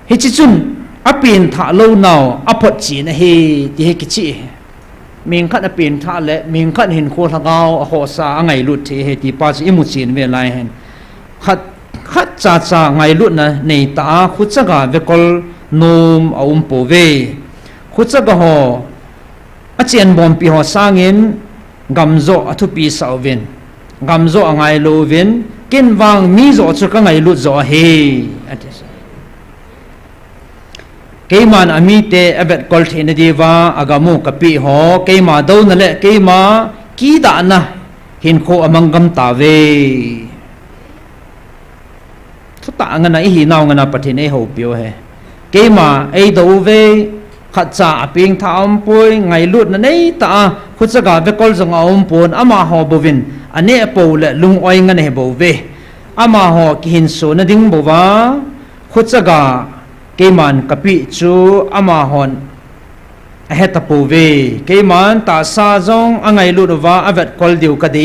he chỉ chun apin thả lâu nào apot chỉ na he thì he kichi mình khát apin thả lệ mình khát hình khô thằng ao họ sa ngày lụt thì he thì pas imu chin về lại hen khát cha ngày lụt na nei ta khut sắc về col nom po về khut sắc họ chen bom pi họ sang in gam zo athu pi sau ven gam zo ngày lo ven ken wang mi zo chu ka ngày lụt zo he cái mà ami te avet call the na diva agamu kapi ho cái mà đâu na le cái mà ki da na hin kho amangam ta ve thu ta nga na hi naw nga na pathin e ho pio he cái mà ei do ve khat cha ping tha om poi ngai lut na nei ta khut sa ga ve kol zong om pon ama ho bovin ane po le lung oi nga ne bo ve ama ho ki hin so na ding bo wa khut sa ga cái man kapi chu ama hon heta po ve cái man ta sa zong angai lu wa avet kol diu ka de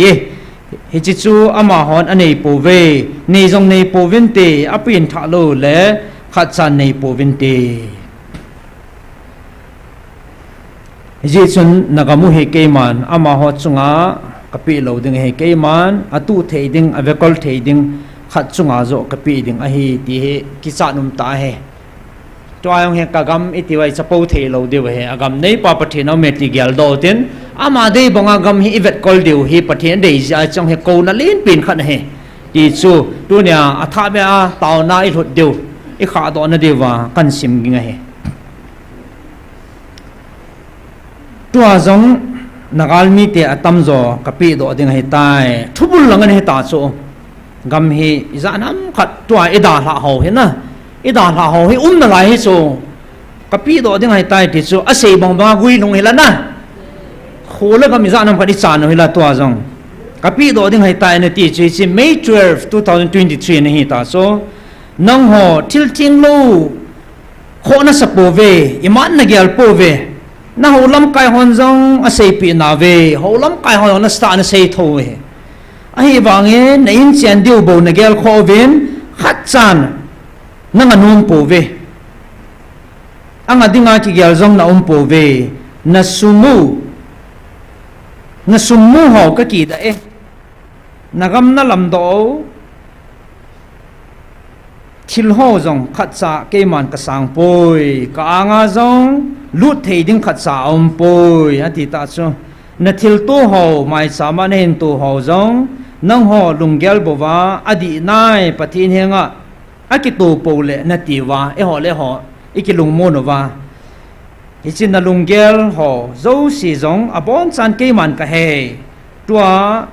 hi chi chu ama hon anei po ve nei zong nei po vin te apin tha lo le khat chan nei po vin te ji chun nagamu he cái man ama ho chunga kapi lo ding he cái man atu thei ding ave kol thei ding khat chunga zo kapi ding a hi ti he ki cha num ta he toayong he kagam itiwai chapo the lo de he agam nei pa pathin au meti gyal do tin ama dei bonga gam hi ivet kol deu hi pathin dei ja chong he ko na lin pin khan he ti chu tu nya atha be a taw na i thot deu i kha do na dewa kan sim ginga he tua zong nagal mi te atam zo kapi do ding he tai thubul langan he ta chu gam hi za nam khat tua ida la ho he na ida la ho hi na lai hi so kapi do ding hai tai ti chu a sei bang ba gui nong hela na khola ka mi za nam phadi chan hela to azong kapi do ding hai tai na ti chi chi May 12 2023 ni hi ta so nang ho til ting lo kho na sapo ve iman na gyal po ve na ho lam kai hon zong a sei pi na ve ho lam kai hon na sta na sei tho he a hi wange na in chen diu bo na gyal kho ven khat chan nang anum po ve ang adinga ki gyal zong na po ve na sumu ho ka ki da e nagam na lam do thil ho zong khat cha ke man ka sang poi ka anga zong lut thei ding khat cha poi ati ta chu na thil tu ho mai sa man hen tu ho zong nang ho lungyal bowa adi nai pathin henga akitu pole na tiwa e ho le ho ikilung mo no wa ichin na lunggel ho zo si zong abon chan ke man ka he tua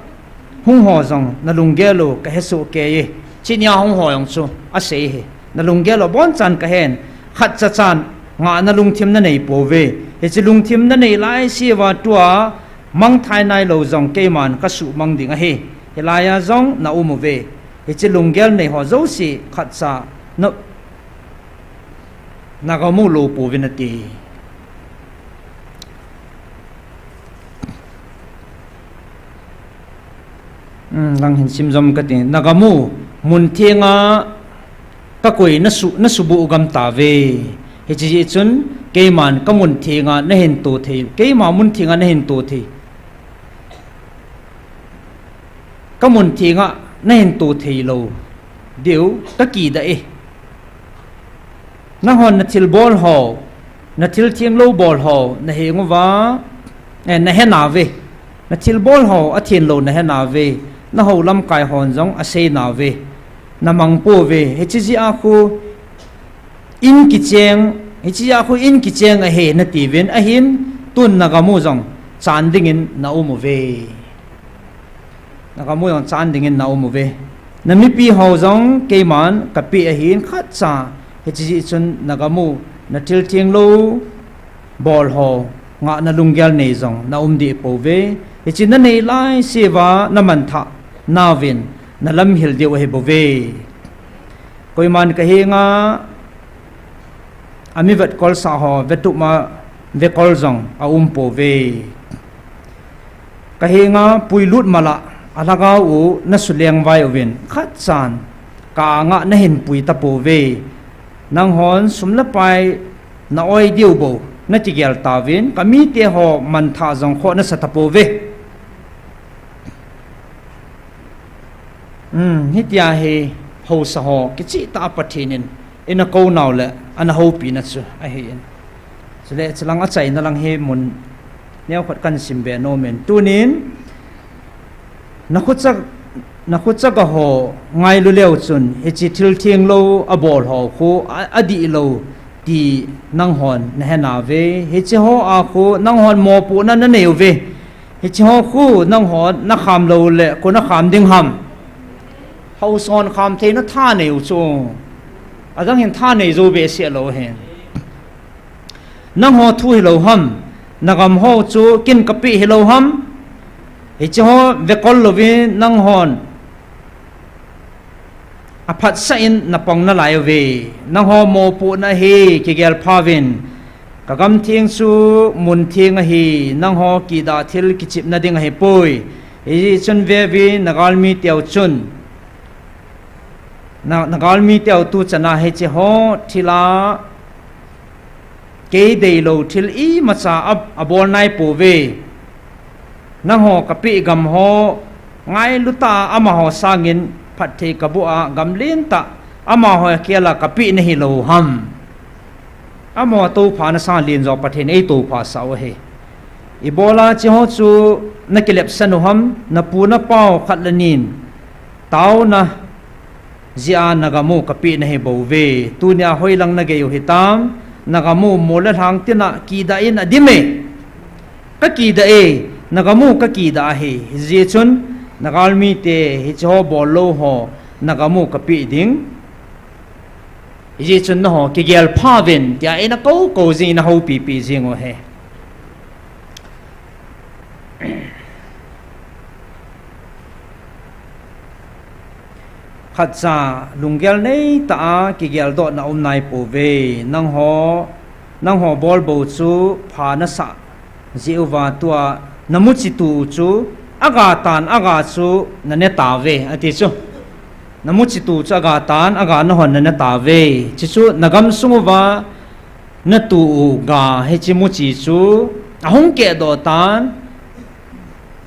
hung ho zong na lunggel lo ka he so ke ye chinya hung ho yong chu a se he na lunggel lo bon chan ka hen khat cha chan nga na lung thim na nei po ve he chi lung thim na nei lai si wa tua mang thai nai lo zong ke man ka su mang ding a he helaya zong na umu ve he chi lunggel nei ho zo si khat sa no nagamu lo po vinati lang hin sim zom ka tin nagamu mun thenga ka koi na subu gam ta ve he chi chun ke man ka mun thenga na hin to the ke ma mun thenga na hin to the ka mun thenga na hin to the lo deu ka ki da e na hon na til bol ho na til thiang lo bol ho na he ngwa na he na ve na til bol ho a thien lo na he na ve na ho lam kai hon jong a sei na ve na mang po ve he chi ji a khu in ki cheng he chi a khu in ki cheng a he na ti ven a hin tun na ga mu jong chan ding in na umu ve na ga mu jong chan ding in na umu ve na mi pi ho jong ke man ka pi a hin khat cha he chi chun na ga mu na til thiang lo bol ho nga na lungyal nei jong na di po ve he chi na nei lai sewa na man tha na vin na lam hil deu he bo ve koi man ka hinga ami vet kol sa ho vetu ma ve kol zong a po ve ka hinga puilut mala alaga u na suleng vai ovin khat chan ka nga na hin pui ta po ve nang hon sumla pai na oi diu bo na tigel tawin kami te ho man tha jong kho na satapo ve hitia he ho sa ho ki chi ta pathinin ina ko naw le ana ho pi na chu a he in chule chalang a chai na lang he mun neo khat kan simbe no men tunin na khut ka ho ngai lu leo chun he chi thil thieng lo a bol ho khu adi lo ti nang hon na hena ve he chi ho a khu nang hon mo pu na neu ve he chi ho khu nang hon na kham lo le ko na kham ding ham hau son kham the na tha neu chu adang hin tha nei zo be se lo hen nang ho thu hi lo ham nagam ho chu kin kapi hi lo ham he chi ho ve kol lo vi nang hon aphat sa in na pong na lai ve nang ho mo pu na hi ki gel phawin kagam thieng chu mun thieng a hi nang ho ki da thil ki chip na ding a hi poi e chun ve vi nagal mi tiao chun nagal mi tiao tu chana he che ho thila ke dei lo thil i ma cha abol nai pu ve nang ho kapi gam ho ngai luta ama ho sangin phat the kabua gamlin ta ama ho kela kapi ne hi lo ham amo to pha na sa lin zo pathen ei to pha sa he ibola chi ho chu na kelep sanu ham na pu na pau khat lanin tau na zia nagamu kapi na he bo ve tu nya hoi lang na ge yo hitam nagamu mola thang tina ki da in adime ka ki da e nagamu ka ki da he je chun nagal mi te hi cho bolo ho nagamu kapi ding ji chun no ho ki gel phawin tia ina ko ji na ho pi pi jing o he khatsa lunggel nei ta ki gel do na nai po ve nang ho bol bo chu pha na sa jiwa tua namuchi tu chu aga tan aga chu na ne ta ve ati chu namuchi tu chu aga tan aga na hon na ta ve chi chu nagam sunguwa na tu ga he chi mu chi chu ahong ke do tan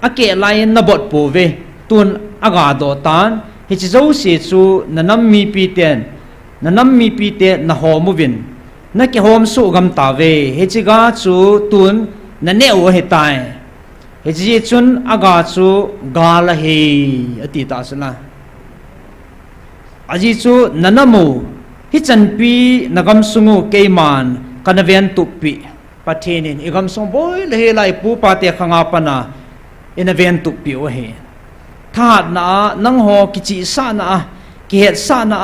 ake lai na bot po ve tun aga do tan he chi zo se chu nanam mi pi te na ho mu vin na ke hom su gam ta ve he chi ga chu tun na ne o he tai he chi chun aga chu ga la he ati ta sna aji chu nanamu hi chan pi nagam sungu keiman kanaven tu pi pathenin igam song boy le he lai pu pa te khanga pana inaven tu pi o he that na nang ho ki chi sa na ki het sa na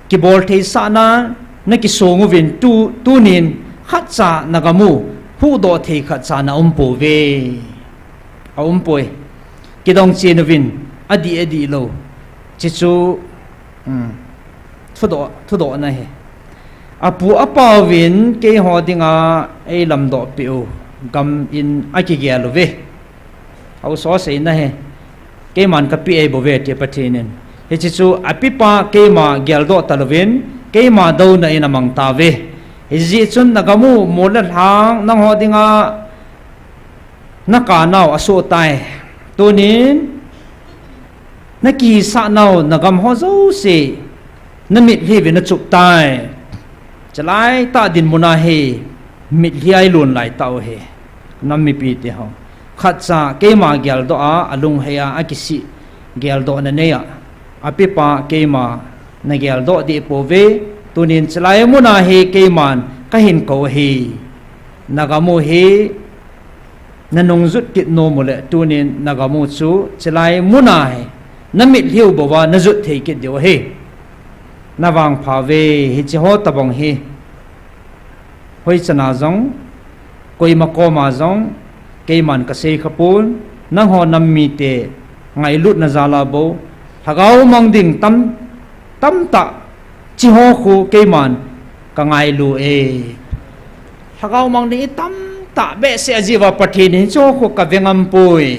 ki bol thei sa na na ki songu vin tu nin khat cha nagamu hu do thei khat cha na po ve poi ki dong chen vin adi lo chi chu thu do na he apu apa win ke ho dinga ei lam do piu gam in aki ge lo ve au so sei na he ke man ka pi e bo ve te pathinen he chi chu apipa ke ma gel do talovin ke ma do na ina mang ta ve he ji chun nagamu mola hang nang ho dinga na ka naw aso tai tunin na ki sa naw nagam ho zo se na mit hi ve na chuk tai chalai ta din muna he mit hi ai lun lai tau he nam mi pi te ho khat cha ke ma gyal do a alung he a akisi gyal do na ne ya apipa ke ma na gyal do di po ve tunin chalai muna he ke man ka hin ko he nagamu he nanong zut kit no mole tunin nagamu chu chalai muna he namit hiu bawa na zut thei kit dio he nawang pha ve hi chi ho tabong he hoi chana zong koi ma ko ma zong ke man ka sei khapun nang ho nam mi te ngai lut na zala bo thagau mong ding tam ta chi ho khu cây man ka ngai lu e thagau mang ni tam ta be se ajiwa pathin hin cho khu ka vengam pui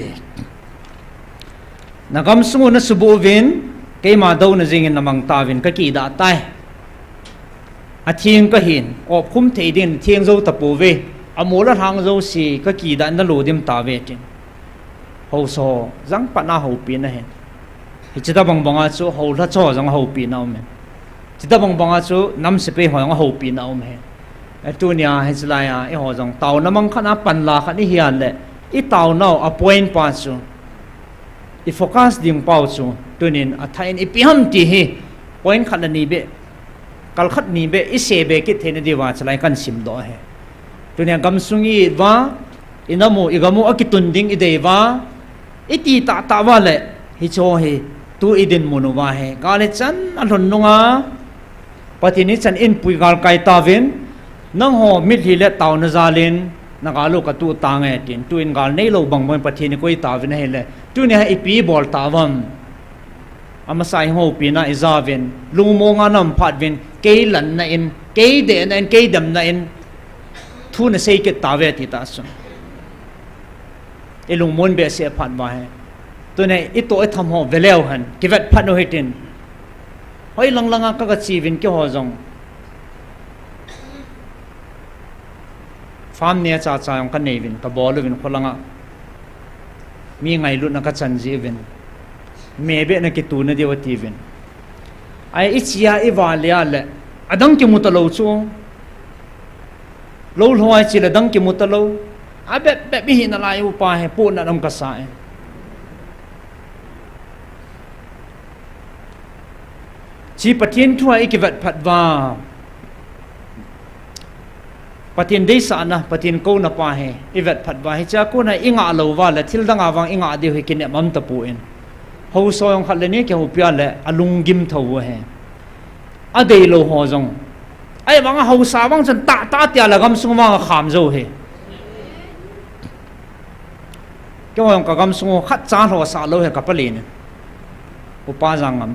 nagam sungu na subu vin cây ma đâu na jing na mang ta vin ka ki da tai a thieng ka hin op khum thei din thieng zo tapu ve amola hang zo si ka ki da na lo dim ta ve tin ho so jang pa na ho pi na hen chita bang banga chu ho la cho jang ho pi na me chita bang banga chu nam se pe ho jang ho pi na me tu nia he chla ya e ho jang taw na mang khana pan la khani hian le I taw now a point pa chu I focus ding pau chu tunin a thain I piam ti hi point khat ni be kal khat ni be I se be ki thena diwa chlai kan sim do he tunia gam sungi wa inamu igamu akitun ding I dewa iti ta ta wa le hi cho he tu idin munuwa he gale chan alhon nunga patini chan in pui gal kai ta vin nang ho mit hi le taw na zalin nagalu ka tu tange tin tu in gal nei lo bang mon patini koi ta vin he le tu ne I pi bol ta wam amasai ho pi na izavin lumo nga nam phat vin ke lan na in ke de na in ke dam na in thu na sei ke ta ve ti ta so ilung mon be se phat wa he tu ne I to tham ho veleu han ki vet phat no hitin hoi lang langa ka ka chi vin ke ho jong farm ne cha cha yong ka nei vin ka bol vin kholanga mi ngai lu na ka chan ji vin me be na ki tu na dewati vin ai ichia I wa le ale adang ki mutalo chu lo loi chi la dang ki mutalo abe be bi hin la yu pa he pu na dam ka sa e chi patien thua I ki vat phat wa patien dei sa na patien ko na pa he I vat phat wa he cha ko na inga lo wa la thil danga wang inga de he kin mam ta pu in ho so yong khat le ni ke ho pya le alung gim tho he a dei lo ho jong ai wang ho sa wang chan ta ta tia la gam sung wang kham zo he ke yong ka gam sung khat cha lo sa lo he ka palin upa jangam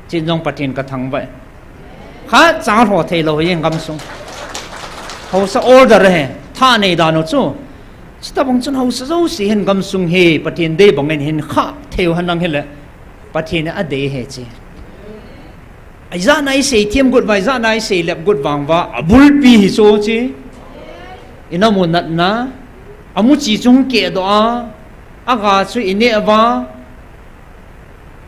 chin jong patien ka thang vai kha cha lo thei lo yeng gam sung ho sa order he tha nei da no chu chita bang chun ho sa zo si hen gam sung he patien de bang en hin kha theu hanang hele patien a de he chi ai za nai sei thiam gut vai za nai sei lep gut wang wa abul pi hi so chi ina mu nat na amu chi chung ke do a aga chu ine awa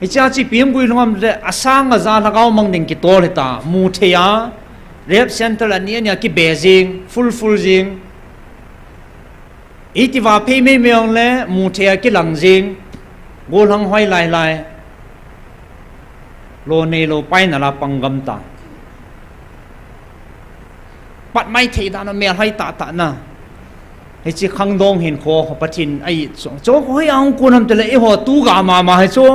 icha chi pim gui longam le asang a za lagaw mang ning ki tol heta mu theya rep center ania ki beijing full jing itiwa phe me meong le mu theya ki langjing gol hang hoi lai lo ne lo pai na la pangam ta pat mai thei da na me hai ta na he chi khang dong hin kho patin ai cho hoi ang kunam te le e ho tu ga ma he cho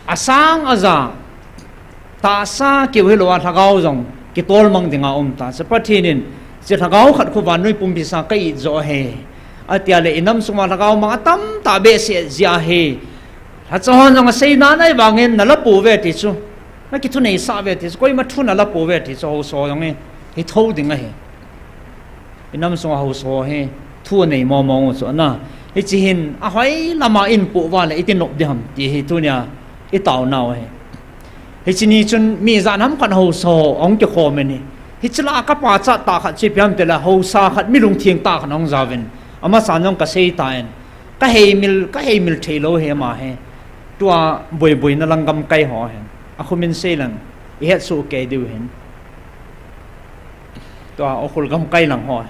asang aza ta sa ki we lo wa thagau jong ki tol mang dinga ta sa pathinin che thagau khat khu van noi pum bi sa kai zo he atia le inam suma thagau ma tam ta be se zia he ha chon jong sei na nai wangin na la pu ve ti chu na ki thu nei sa ve ti koi ma thu na la pu ve ti so so jong he thou dinga he inam suma ho so he thu nei mo so na he chi hin a hoi lama in pu wa le itin nok diham ti he tu nya I taw naw he he chini chun mi za nam kan ho so ong ke kho me ni hi chla ka pa cha ta khat chi pyam te la ho sa khat mi lung thieng ta khanong zawin ama sanong ka sei ta en ka hei mil thelo he ma he tua boi na langam kai ho hen a khumin selan I het su ke diu hen tua o khul gam kai lang ho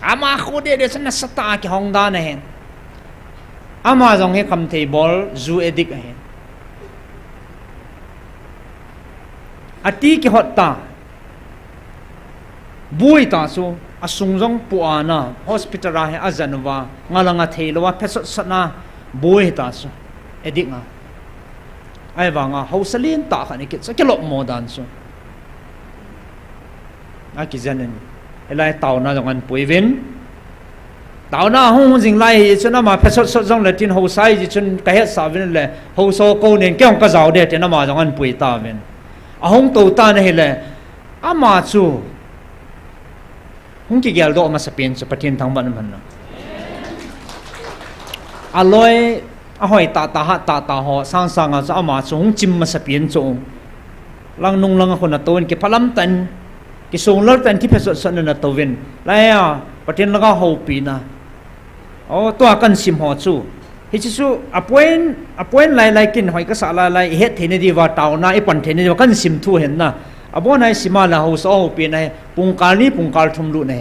ama khu de san sa ta ki hong da na hen ama jong he kam thei bol zu edik hen ati ki hotta bui ta su asung jong puana hospital ra he azanwa ngalanga theilowa phesot sana bui ta su edik nga ai wanga hausalin ta khani ki sakelo modan su a ki janen elai taw na jongan puivin tao na hung jing lai chun ama phesot sot jong le tin ho sai ji chun ka het sa vin le ho so ko nen kyong ka zaw de tin ama jong an pui ta vin a hung to ta ne le ama chu hung ki gel do ma sa pin cha patin thang ban man na aloi a hoi ta ho sang sang a cha ama chu hung chim ma sa pin chu lang nung lang ko na ton ki phalam tan ki sung lor tan ti phesot sot na to vin lai a patin la ga ho pi na oh tua kan sim ho chu hi chu apoin lai kin hoi ka sa lai het thene di wa taw na e pan thene di kan sim thu hen na abo nai sima la ho so ho pi nai pungkal thum lu ne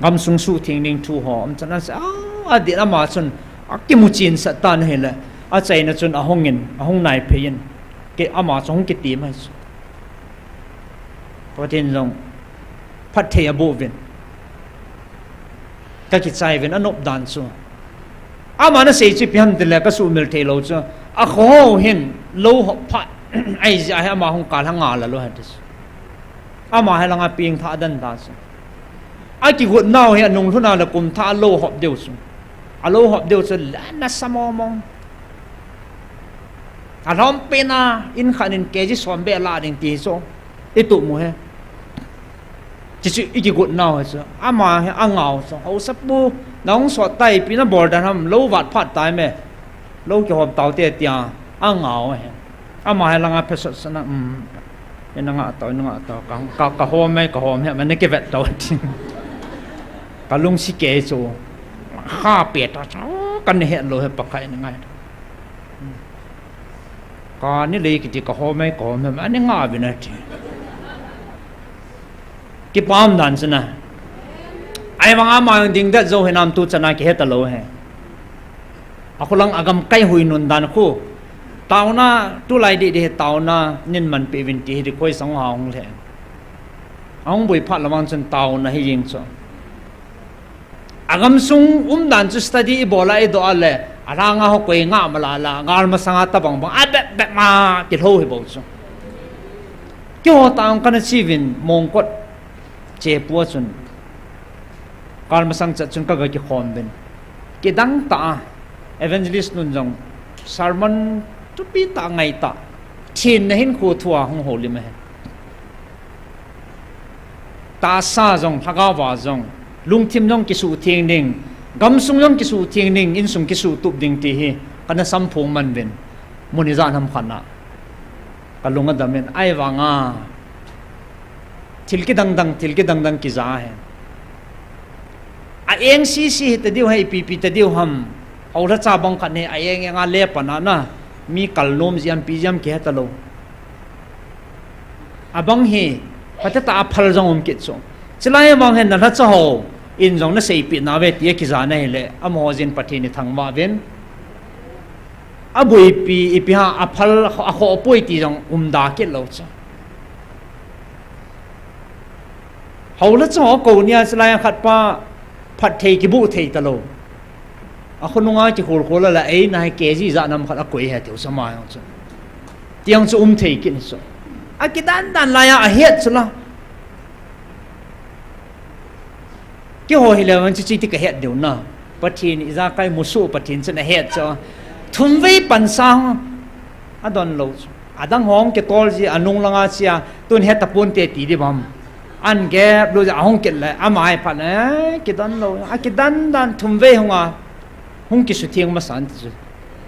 gam sung su thing ning thu ho am chana sa a di na ma chun a ki mu chin sa tan he la a chai na chun a hong nai phein ke ama chong ki ti mai patin jong phat the abo vin ka ki chai ven anop dan chu ama na sei chi piam de la ka su mil the lo chu a kho hin lo ho phat ai ja ha ma hong kal hanga la lo hadis ama ha langa ping tha dan da chu ai ki gut naw he nung thuna la kum tha lo hop deu chu a lo hop deu chu la na samo mong a rom pena in khanin ke ji som be la ding ti so e tu mu he chỉ iki gut nào chứ ama ăn ngào so hậu sắp bu nóng sọt tay pin nó bò đàn hầm lâu vặt phát tay mẹ lâu kiểu hộp tàu tiệt tiang ăn ngào he ama hay là ngã phết sốt na nên ngã tàu cả hôm he mình cái vẹt tàu cả lung xí kê chỗ ha bẹt đó căn hiện rồi bạc cái này còn như lấy cái hôm he anh ngã bên này ki pam dan chana ai wanga ma ding da zo henam tu chana ki hetalo he akulang agam kai hui nun dan khu tauna tu lai di tauna nin man pe vin ti di koi song hong the ong bui phat lawang chen tauna hi ying cho agam sung dan chu study bola e do ale aranga ho koi nga malala ngal ma sanga ta bang be ma ki tho hi bo chu kyo taung kana chivin mongkot che pu chun kal masang chat chun ka ga ki khom ben ki dang ta evangelist nun jong sermon tu pi ta ngai ta thin na hin khu thua hong holy me ta sa jong thaga wa jong lung thim jong ki su thieng ding gam sung jong ki su thieng ding in sung ki su tup ding ti hi kana sam phung man ben muni za nam khana kalunga damen ai wanga tilki dang ki za hai a eng si ta diu hai pi ta diu ham aura cha bang khat ne a eng nga le pana na mi kalnom jiam pi jam ke ta lo abang hi patata phal jong ki chu chilai bang hen na cha ho in jong na sei pi na ve ti ki za na le amo jin pathi ni thang ma ven abui pi ha a phal a kho poi ti jong da ke lo cha hầu lết cho cầu nia lại khát pa phát thầy cái bộ thầy ta lâu à con nông ai chỉ khổ là ấy này cái gì dạ nằm khát quỷ hết tiểu sao mà không chứ tiếng cho thầy kia sao à cái đàn lại à hết chứ là cái hồi là mình chỉ cái hết điều nào phát thiên ra cái một số phát thiên sẽ là hết cho thun vây bản sao à đòn lâu à đang hóng cái to gì à nông lăng chia tuần hết tập buôn tiền tỷ đi bằng anh ghé rồi hong kết lại ai phát này cái đàn lâu cái đàn thun vây hong hong cái sự thiêng mà sản chứ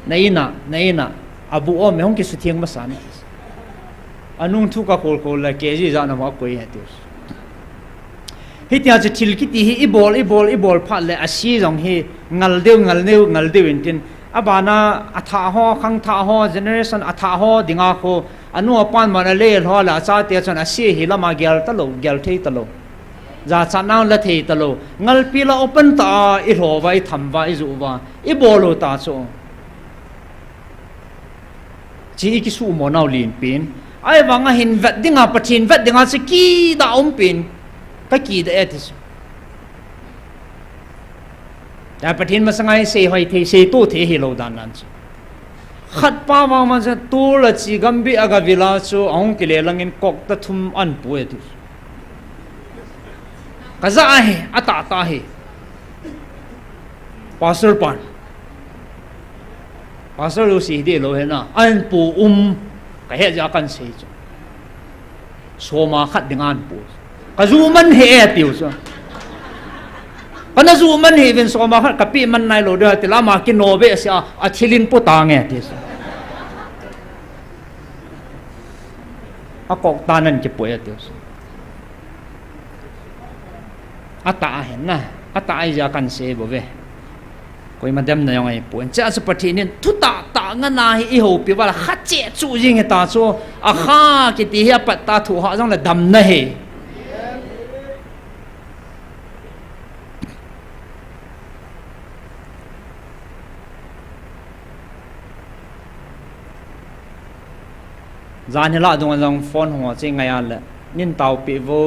này nè abu ôm hong cái sự thiêng mà sản anung thu ka kol la ke ji za na ma koi hatu hitia je thil ki ti hi ibol pha le asi jong hi ngal deu intin abana atha ho khang tha ho generation atha ho dinga kho anu pan man le ho la cha te chon asi hi lama gel thei talo za cha naw la thei talo ngal pi la open ta I ro vai tham vai zu wa ibolo ta cho chi ki su mo naw lin pin ai wanga hin vet dinga pathin vet dinga se ki da pin ka ki da etis da pathin ma sangai se hoi the se to the hi lo dan nan khat pa ma ma se tu la chi gambi aga vila chu ong ki le langin kok ta thum an pu etis kaza he ata ta he pastor lu si di lo he na an pu ka he ja kan se chu so ma khat dengan pu ka zu man he tiu so kana zu man he ven so ma khat ka pi man nai lo da ti la ma ki no be sia a thilin pu ta nge ti so a kok ta nan ki pu ya tiu so ata hen na ata ai ja kan se bo ve koi ma dem na yong ai pu cha su pathi nin thu ta ta nga na hi ho pi wala kha che chu jing ta so a kha ki ti hi pat ta thu ha jong la dam na he zan hi la dong jong phone ho che ngai a le nin tàu pi vô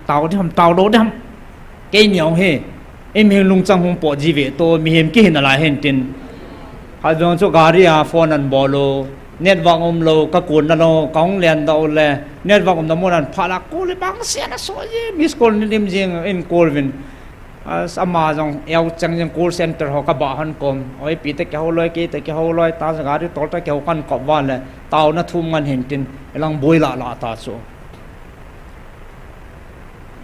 tàu đi hầm tàu đố đi hầm cái nhiều he em hiền lung trăng hùng bỏ gì về tôi mi hiền cái hình là hiện tin hai đứa cho gari à phone ăn bò lô net vang lô các cuốn nó cong liền đâu lẹ net vang nó muốn ăn phá là cô lấy băng xe nó số gì miss call nên riêng in call vin sama jong eo chang jang call center ho ka ba han kom oi pi te kau loi ki te kau loi ta gari tol ta kau kan kop wa le tàu nó thum ngan hiện tin elang boi la ta so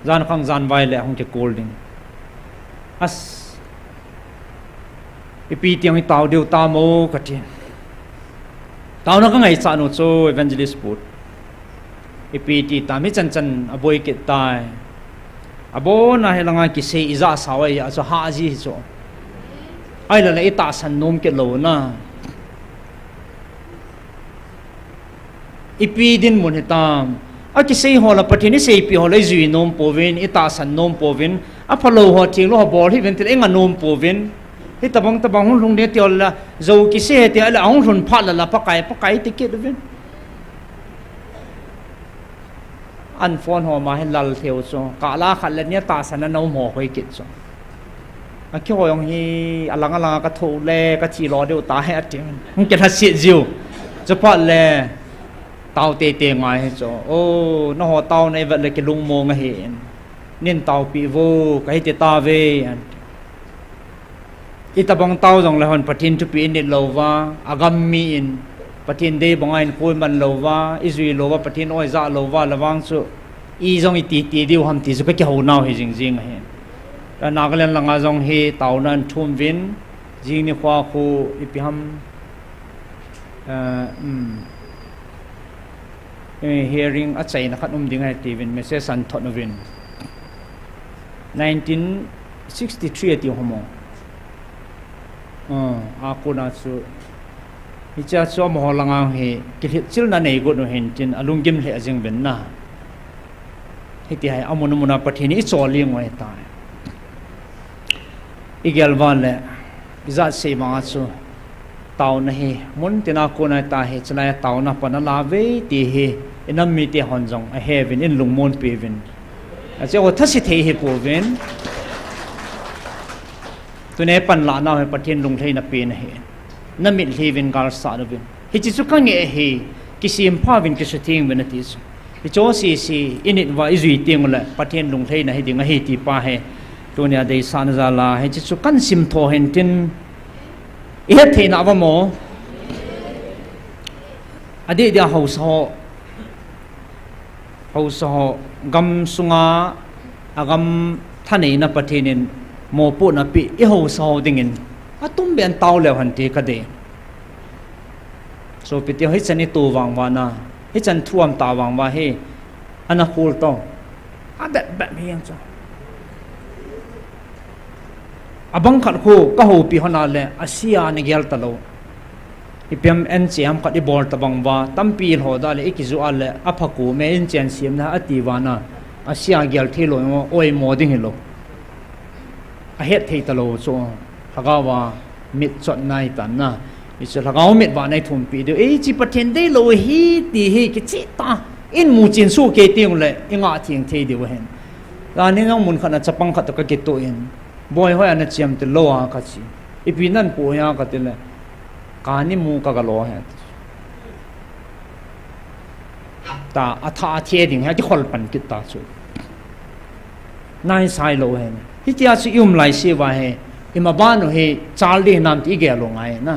gian khang gian vai lẹ không cái call ding as ipi tiang tàu điều ta mo ka tin tàu nó có ngày sa no cho evangelist put ipi ti ta mi chan chan aboi ke tai abo na helanga ki se iza sawai ya so ha ji so ai la le ta san nom ke lo na ipi din mun hitam a ki sei hola patini sei pi hola zui nom povin ita san nom povin a phalo ho thing lo bol hi ventil enga nom povin hi tabang hun lung de tiol la zo ki se te ala ong hun phat la pakai ticket vin an phone ho ma hen lal theo so ka la khat le nia ta san no mo hoi kit so a ki ho yong hi alanga ka tho le ka chi lo de ta he atim hung ke tha si jiu cho phat le tàu tê tê ngoài cho ô nó họ tàu này vẫn là cái lung mồ ngay hiện nên tàu bị vô cái tê ta về ít bằng tàu dòng là hòn patin chụp in đến lâu va agam mi in patin đây bằng anh khôi man lâu va Israel lâu va patin oi za lâu va là vang số y dòng ít tê điều ham tê số cái hậu nào hay jing jing hiện là Nagaland là ngã dòng he tàu nan thum vin jing ni khoa khu ipiham hearing at say na kanum ding hai tivin message san thot novin 1963 ti homo ako na su icha so mo langa he ki chil na nei go no hen tin alung gim le ajing ben na heti hai amon mona pathini choling wai ta igel van le iza se ma su tàu này muốn tiền nào cô này ta hết cho nên tàu nào phải là về thì he enam mi te hon jong a heaven in lungmon pevin a che o thasi thei he povin tu ne pan la na he pathin lung thei na pe na he na mit heaven gal sa vin hi chi su ka nge he kisim pha vin ki su thing ben ati su hi cho si in it wa izui ting la pathin lung thei na he ding a he ti pa he tu ne dei san za la hi chi su kan sim tho hen tin ihe thei na wa mo ade dia hauso gam sunga agam thane na pathinin mo pu na pi i hauso dingin atum ben taw le han te ka de so pi te hi chani tu wang wa na hi chan thuam ta wang wa he ana hul to a bet mi yang cha abang khat ko ka ho pi hona le asia ni gel talo ipem en chiam khat i bol tabang wa tampi ho da le ikizu ale aphaku me en chen siam na atiwana asia gel thilo oi mo ding hilo a het thei talo so hagawa mit chot nai tan na isu hagaw mit wa nai thum pi de e chi pathen de lo hi ti hi ki chi ta in mu chin su ke ting le inga thing thei de wa hen la ni ngong mun khana chapang khat ka ke to in boy hoi ana chiam te lo a ka chi ipinan po ya ka te le kani mu ka lo ha ta atha the ding ha ki khol pan ki ta chu nai sai lo he hi tia chu lai si wa he ima ba no he charli nam ti ge lo ngai na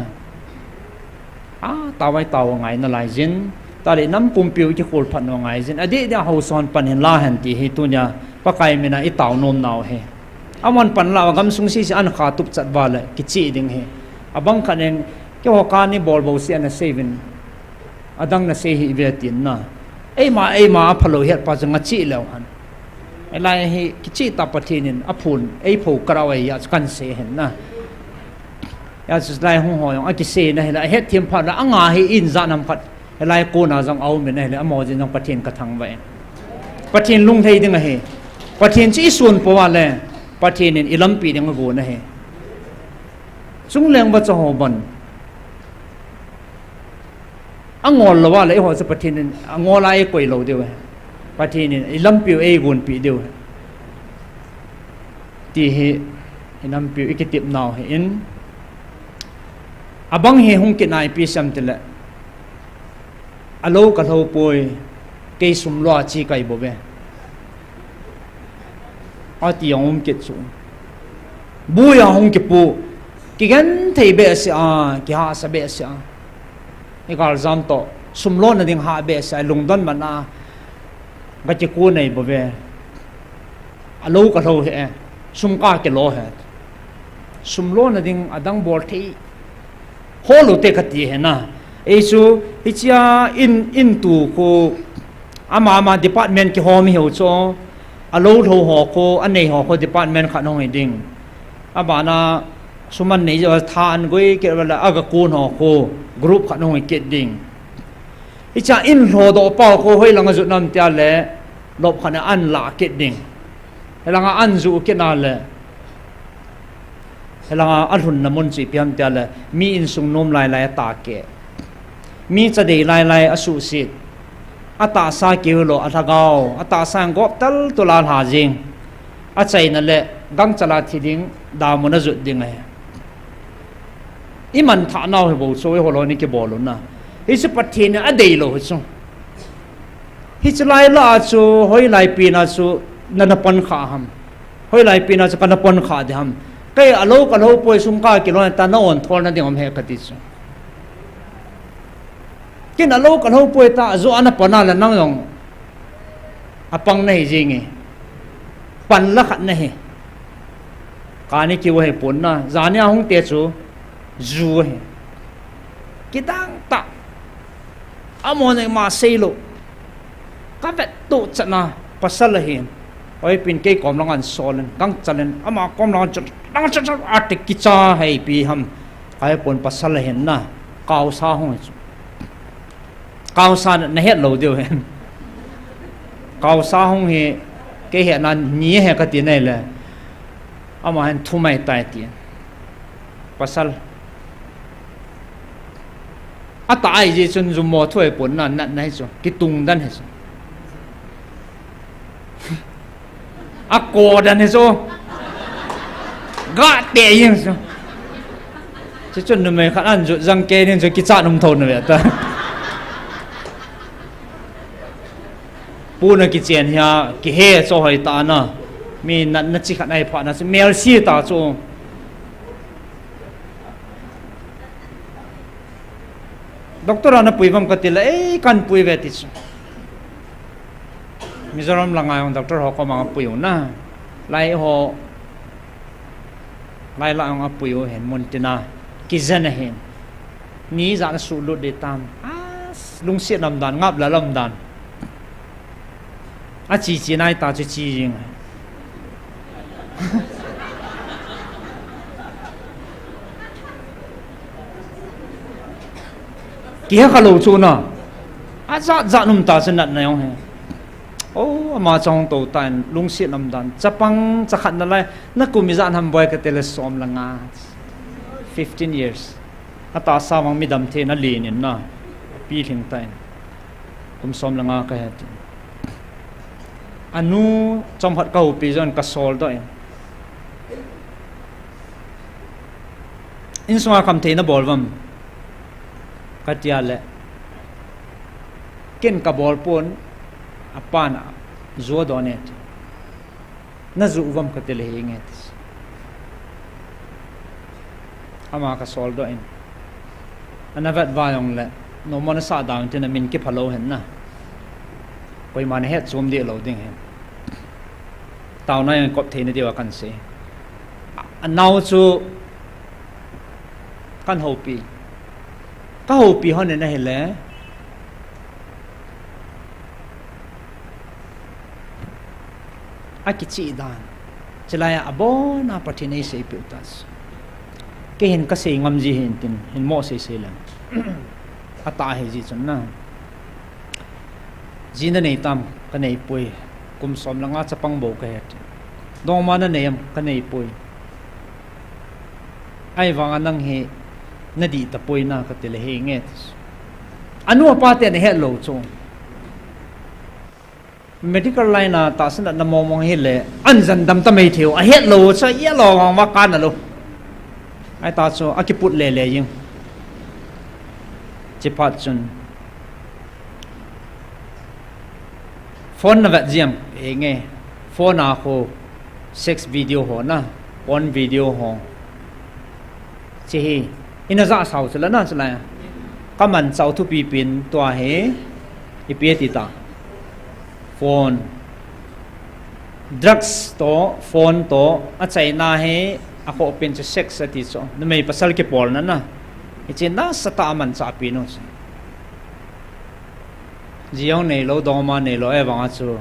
tawai taw ngai na lai jin ta le nam pum piu chi khol phan no ngai jin adi dia ho son pan hin la han ti hi tu nya pakai mina I taw nom naw he amon pan la gam sung si an kha tup chat ba le ki chi ding he abang khaneng ke ho ka ni bol bo si an seven adang na se hi vetin na ei ma phalo het pa janga chi lo han elai hi ki chi ta pathinin aphun ei pho karawai ya kan se hen na ya just lai hong ho yong a ki se na hela het thiam pha la anga hi in za nam khat elai ko na jang au me na hela amo jin jang pathin ka thang ba pathin lung thei ding a he pathin chi sun po wa le pathin in ilam pi ding go na he chung leng ba cha ho ban angol lo wa le ho sa pathin angola e koi lo de we pathin in ilam pi e gun pi de ti he inam pi ikitip naw he in abang he hung ke nai pi sam tele alo ka lo poi ke sum lo chi kai bo be ati yong ke chu bu ya hung ke pu ki gan thei be se ki ha sa be se igal zam to sum lo na ding ha be sa lung don mana ga chi ku nei bo be alo ka lo he sum ka ke lo he sum lo na ding adang bol thei holo te khati he na esu hichia in tu ko ama department ki home hiu cho alo tho ho ko anei ho ko department kha no ding abana suman nei jo tha an goi ke wala aga kun ho ko group kha no ke ding hicha in ho do pa ko hoi langa zu nam tia le lop khana an la ke ding helanga an zu ke na le helanga alhun namun chi piam tia le mi in sung nom lai ta ke mi cha dei lai asu sit ata sa ke lo athagao ata sang gop tal tulal ha jing a chai na le gang chala thiding da mona zu ding ai iman tha naw he bo so he holo ni ke bolu na hi se pathin a dei lo chu hi chlai la chu hoi lai pi na chu nana pon kha ham hoi lai pi na chu kana pon kha de ham kai alo ka lo poi sum ka ki lo ta na on thol na ding om he ka ti chu kin alo ka lo poi ta zo ana pana la nang yong apang nei jing e pan la khat na he ka ni ki wo he pon na zania hung te chu zu he kitang ta amon ma selo ka vet tu chana pasal hin oi pin ke kom lang an solen gang chalen ama kom lang dang cha atik ki cha hei pi ham ai pon pasal hin na kaw sa hong kaw sa na het lo deu hen kaw sa hong he ke he nan ni he ka ti nei le ama han thu mai tai ti pasal ata ai ji chun zum mo thoi pon na nat nai chu ki tung dan he chu a ko dan he chu ga te yin chu chu chun no me khan an ju jang ke nin chu ki cha num thon ne ta pu na ki chen hia ki he cho hoi ta na mi nat na chi khan ai pha na chu mel si ta chu doctor ana puivam katila kan pui veti chu mizoram langai on doctor ho ko ma puiu na lai la on puiu hen montina kizana hen ni za na su lu de tam lung sia nam dan ngap la lam dan a chi nai ta chi jing kia khalo chu na a za num ta sen nat na yong he o ma chong to tan lung si nam dan chapang chakhat na lai na kumi zan ham boy ka telesom langa 15 years ata samang midam the na lenin na pi thing tai kum som langa ka het anu chomhat ka hu pi jon ka sol do in swa kam the na bolwam katiale ken ka bol pon apana zo donet na zu vam ka tel he nge ama ka sol do in anavat vayong le no mon sa dawn tin min ki phalo hen na koi man het zum de lo ding hen taw na yang kop the na dewa kan se anau chu kan hopi ka hopi hon na hele akichi dan chelaya abona pathinei se piutas ke hin ka se ngam ji hin tin hin mo se se lang ata he ji chun na jina nei tam ka nei pui kum som langa chapang bo ka het dong ma na neam ka nei pui ai wang anang he nadi ta pui na ka tele he nge anu pa te ne he lo chu medical line na ta san na mo mo he le an zan dam ta mei thiu a het lo cha ye lo wang wa kan na lo ai ta chu a ki put le le yin chi pat chun phone na va jiam e nge phone na ko sex video ho na porn video ho chi hi ina za sau chla na chla ka man chau thu pi pin to he i pe ti ta phone drugs to phone to a chai na he a ko open to sex ati so na mai pasal ke pol na ichi na sata man cha pi no jiang nei lo do ma nei lo e wang chu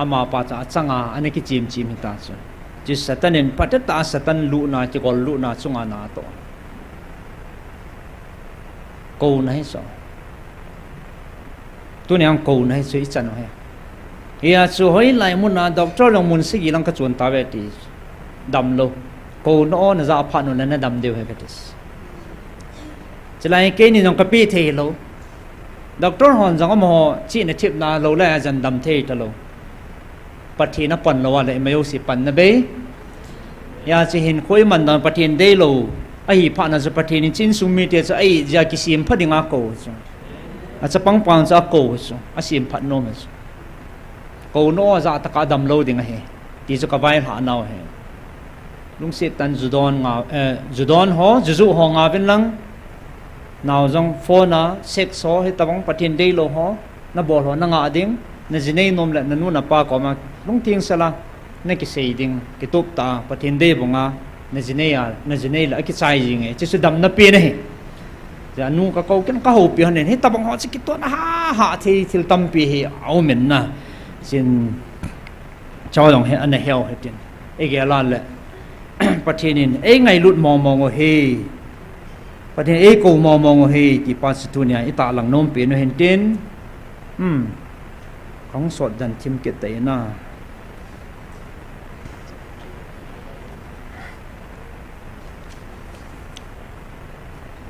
ama pa cha changa ane ki chim chim ta chu ji satanin patata satan lu na chi gol lu na chunga na to ko nai so tu nyang ko nai chu i chan he ya chu hoi lai mun na doctor long mun si gi lang ka chun ta ve ti dam lo ko no na za pha no na dam deu he betis chlai ke ni nong ka pi the lo doctor hon jang mo chi na thip na lo la jan dam the ta lo pathi na pan lo wa le mayo si pan na be ya chi hin khoi man na pathin de lo ai pha na za pathin ni chin sum mi te cha ai ja ki sim pha dinga ko chu a cha pang pang cha ko chu a sim phat no ma chu ko no za ta ka dam lo ding he ti chu ka vai ha naw he lung se tan judon nga judon ho juju ho nga bin lang naw jong phone na sex ho he tabang pathin de lo ho na bol ho na nga ding na jinei nom la na nu na pa ko ma lung ting sala na ki sei ding ki top ta pathin de bonga na jinei la ki chai jing e chi su dam na pe ne he ja nu ka ko ken ka ho pi han he tabang ho chi ki to na ha thi thil tam pi he au men na sin chao dong he an hel he tin e ge la le patinin e ngai lut mo mo ngo he patin e ko mo mo ngo he ti pa su tu nia ita lang nom pe no hen tin khong sot dan thim ke te na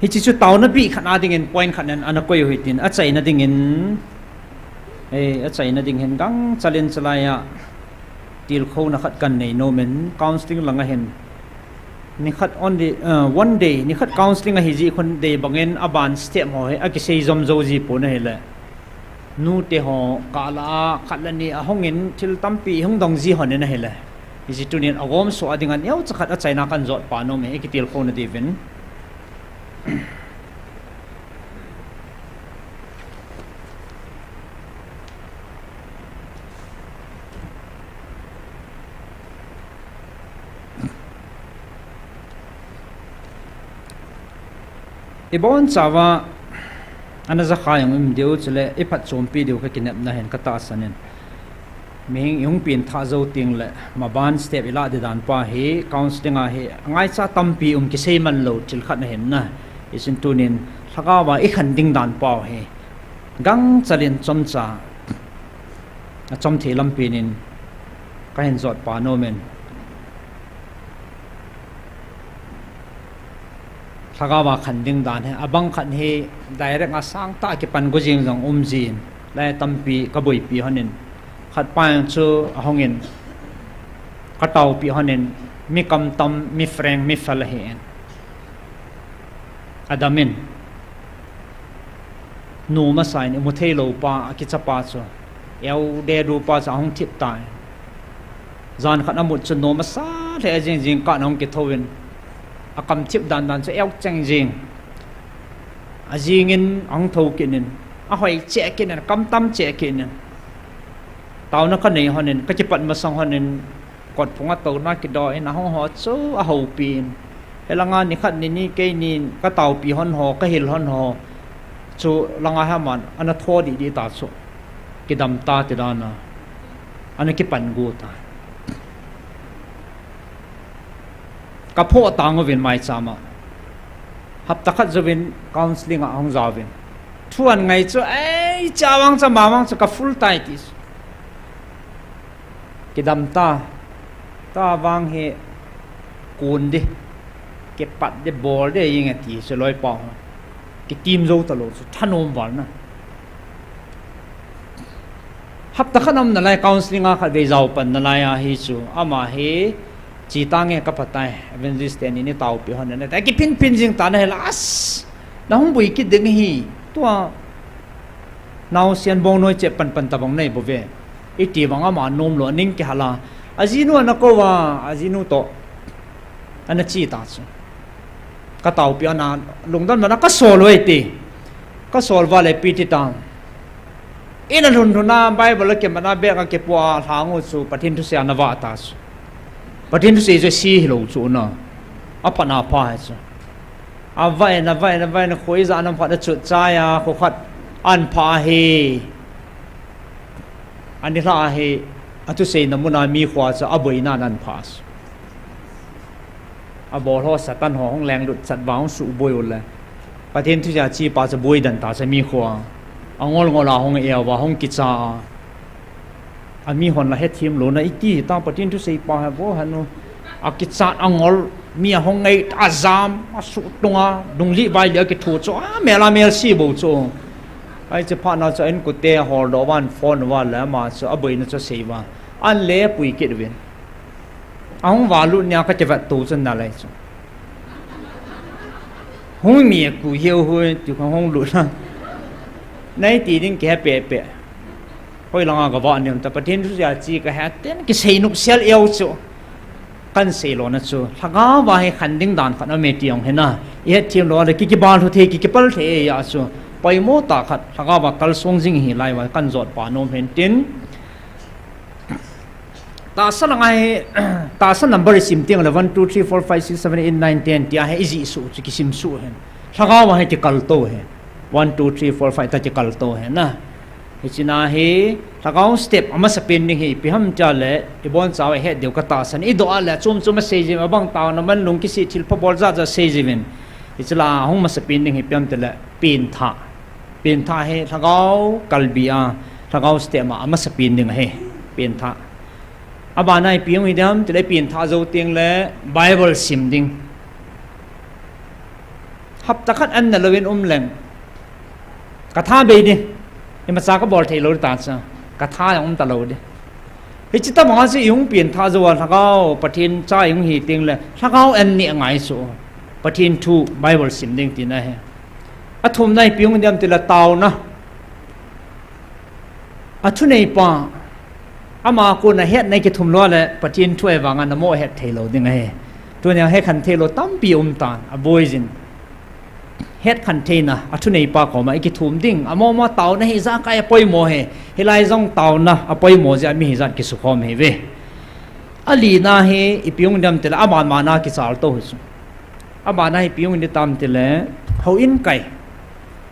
hi chi chu taw na bi khana ding en point khanan ana koi hui tin a chai na ding in a chai na ding hen gang chalen chalaya til kho na khat kan nei no men counseling langa hen ni khat on the one day ni khat counseling a hi ji khon day bangen aban step ho he a ki sei zom zo ji po na hele nu te ho kala khatlani a hongin thil tampi hung dong ji hon na hele hi ji tunin agom so adingan yau chakhat a chaina kan zot pa no me e ki til kho na divin ibon chawa anaza khayang deu chele iphat chompi deu ka kinep na hen kata sanin ming yung pin tha zo ting le maban step ila de dan pa he counseling a he ngai cha tampi ki sei man lo til khat na hen na isin tunin thaka wa i khan ding dan pa he gang chalin chomcha a chom the lam pinin ka hen zot pa no men thagawa khanding dan he abang khan he direct nga sang ta ki pan go jing jong jin lai tampi ka boi pi hanin khat pa chu ahongin ka taw pi hanin mi kam tam mi freng mi fal he adamin nu ma sai ni mu thei lo pa ki cha pa chu eu de ru pa cha hong thip tai zan khat amut chu no ma sa the jing jing ka nong ki thowin akam chip dan dan chu euk chang jing a jing in ang tho kinin a hoi che kinin kam tam che kinin tao na ka nei honin ka chi pat ma sang honin kot phunga to na ki do in a ho chu a ho pin helanga ni khat ni ni ke ni ka tau pi hon ho ka hil hon ho chu langa ha man ana tho di ta chu ki dam ta ti dana ana ki pan gu ta ka pho tang ovin mai chama hap takhat zovin counseling a ong zawin thuan ngai chu ei chawang cha mawang chu ka full tai ti ki dam ta wang he kun di ke pat de bol de ying ati se loi pong ki tim zo ta lo chu thanom wal na hap ta khanam na lai counseling a kha de zaw pan na lai a hi chu ama he chi ta nge ka patai evangelist ni ni tau pi hon na ta ki pin jing ta na las na hung bui ki ding hi to naw sian bong noi che pan ta bong nei bo ve i ti wanga ma nom lo ning ki hala azinu na ko wa azinu to ana chi ta chu ka tau pi ana lungdan na ka sol wei ti ka sol va le pi ti tang ina lun na bible ke mana be ka ke po hangu chu pathin thu se na wa ta chu pathin thu se jo si lo chu na apa na pa chu a vai na khoi za na pha da chu cha ya kho khat an pha he ani la he atu se na muna mi khwa cha aboi na nan phas a bol ho satan ho hong leng lut sat wang su boi ul la pathin thu ja chi pa cha boi dan ta cha mi khwa angol ngola hong e wa hong ki cha ami hon la he thim lo na iti ta pathin thu se pa ha bo hanu a ki cha angol mi hong ngai azam asu tunga dungli bai le ki thu cho a mela mel si bo cho ai che pa na cha en ku te hol do wan phone wa la ma cha aboi na cha se wa an le pui ki de wen ang wa lu nya ka che va tu chen na lai chu hong mi ku hiu hu tu khong hong lu na nay ti ding ke pe hoi langa ga wa nem ta pathin thu ja chi ka ha ten ki sei nuk sel eu chu kan sei lo na chu thaga wa he khan ding dan khan me ti ong he na ye thiam lo le ki bal thu the ki pal the ya chu pai mo ta khat thaga wa kal song jing hi lai wa kan zot pa nom hen tin ta sa number sim ting la 1 2 3 4 5 6 7 8 9 10 tia he easy su chi ki sim su hen thaga wa he ti kal to he 1 2 3 4 5 ta ti kal to he na hichina he thagau step ama sapin ni hi piham cha le ibon chaw he deu ka ta san i do ala chum se ji abang taw na man lung ki si thil pha bol za se ji vin hichla hong ma sapin ni hi piam te le pin tha he thagau kalbia thagau step ama sapin ni he pin tha aba nai piang idam te le pin tha zo ting le bible sim ding hap takhat an na lovin leng ka tha be ni ima sa ka bol thei lo ta cha ka tha yong ta lo de hi chita ma si yung pin tha zo wa thagao pathin cha yung hi ting le thagao an ni ngai so pathin thu bible sim ding ti na he athum nai piung dam ti la taw na athu nei pa ama ko na het nei ki thum lo le pathin thu e wanga na mo het thei lo ding he tu nya he khan thei lo tam pi tan a boyzin het container athu nei pa ko ma ki thum ding amo ma taw na hi za kai poi mo he hilai jong taw na apoi mo ja mi hi zat ki su khom he ve ali na he ipiung dam tel aman ma na ki sal to hu aba na hi piung ni tam tel ho in kai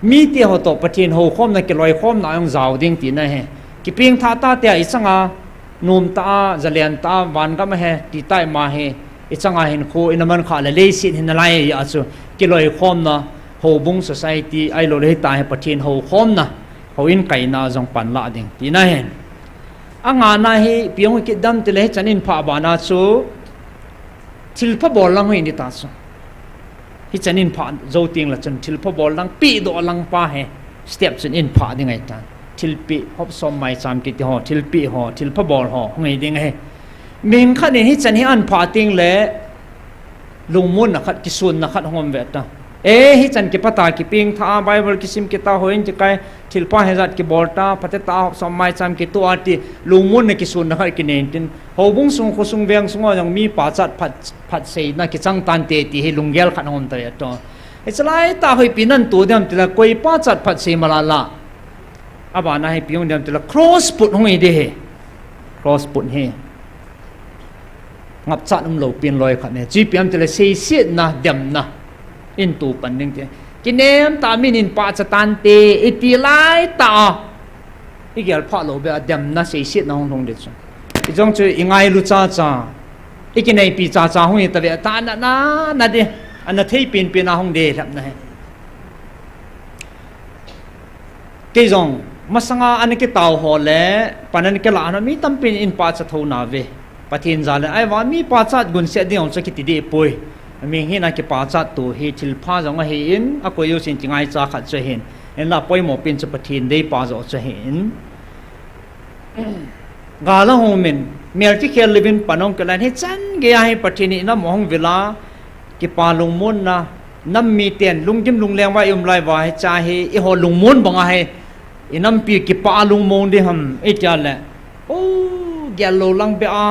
mi ti ho to pathin ho khom na ki loi khom na yong zaw ding ti na he ki ping tha ta te ai changa num ta zalian ta wan ga ma he ti tai ma he i changa hin kho in man kha le le sin hin lai ya chu ki loi khom na ho bung society ai lo le ta he pathin ho khom na ho in kai na jong pan la ding ti na hen anga na hi piong ki dam te le chanin pha ba na chu thil pha bol lang hi ni ta chu hi chanin pha zo ting la chan thil pha bol lang pi do lang pa he step chan in pha ding ai ta thil pi hop som mai sam ki ti ho thil pi ho thil pha bol ho ngai ding he ming kha ni hi chan hi an pha ting le lung mun na khat ki sun na khat hom ve ta hi chan ki pata ki ping tha bible kisim ki ta hoin ji kai thilpa hezat ki bolta pateta somai cham ki to ati lumun ne ki sun na ki nentin hobung sung khosung veng sung yang mi pa chat phat sei na ki chang tan te ti hi lunggel khan hom ta to ichlai ta hoi pinan tu dam tila koi pa chat phat sei malala aba na hi piung dam tila cross put hoi de he cross put he ngap chat lo pin loi khan ne gpm tila sei sit na dem na in tu pan ning te kinem ta min in pa chatan te iti lai ta igel pha lo be dem na sei sit na hong hong de chu ijong chu ingai lu cha cha ikinai pi cha cha hoi ta be ta na de ana thei pin pin na hong de thap na he ke jong masanga an ke taw ho le panan ke la na mi tam pin in pa cha tho na ve pathin za le ai wa mi pa cha gun se de ong cha ki ti de poi mi hi na ke pa cha tu hi thil pha jong he in a ko yo sin tingai cha khat che hin en la poi mo pin cha pathin de pa zo che hin ga la ho men mer ti khel livin panong ke lan he chan ge ai pathin ni na mohong vela ki pa lung mun na nam mi ten lung jim lung leng wa yum lai wa cha he i ho lung mun banga he inam pi ki pa lung mong de ham e cha le o gelo lang be a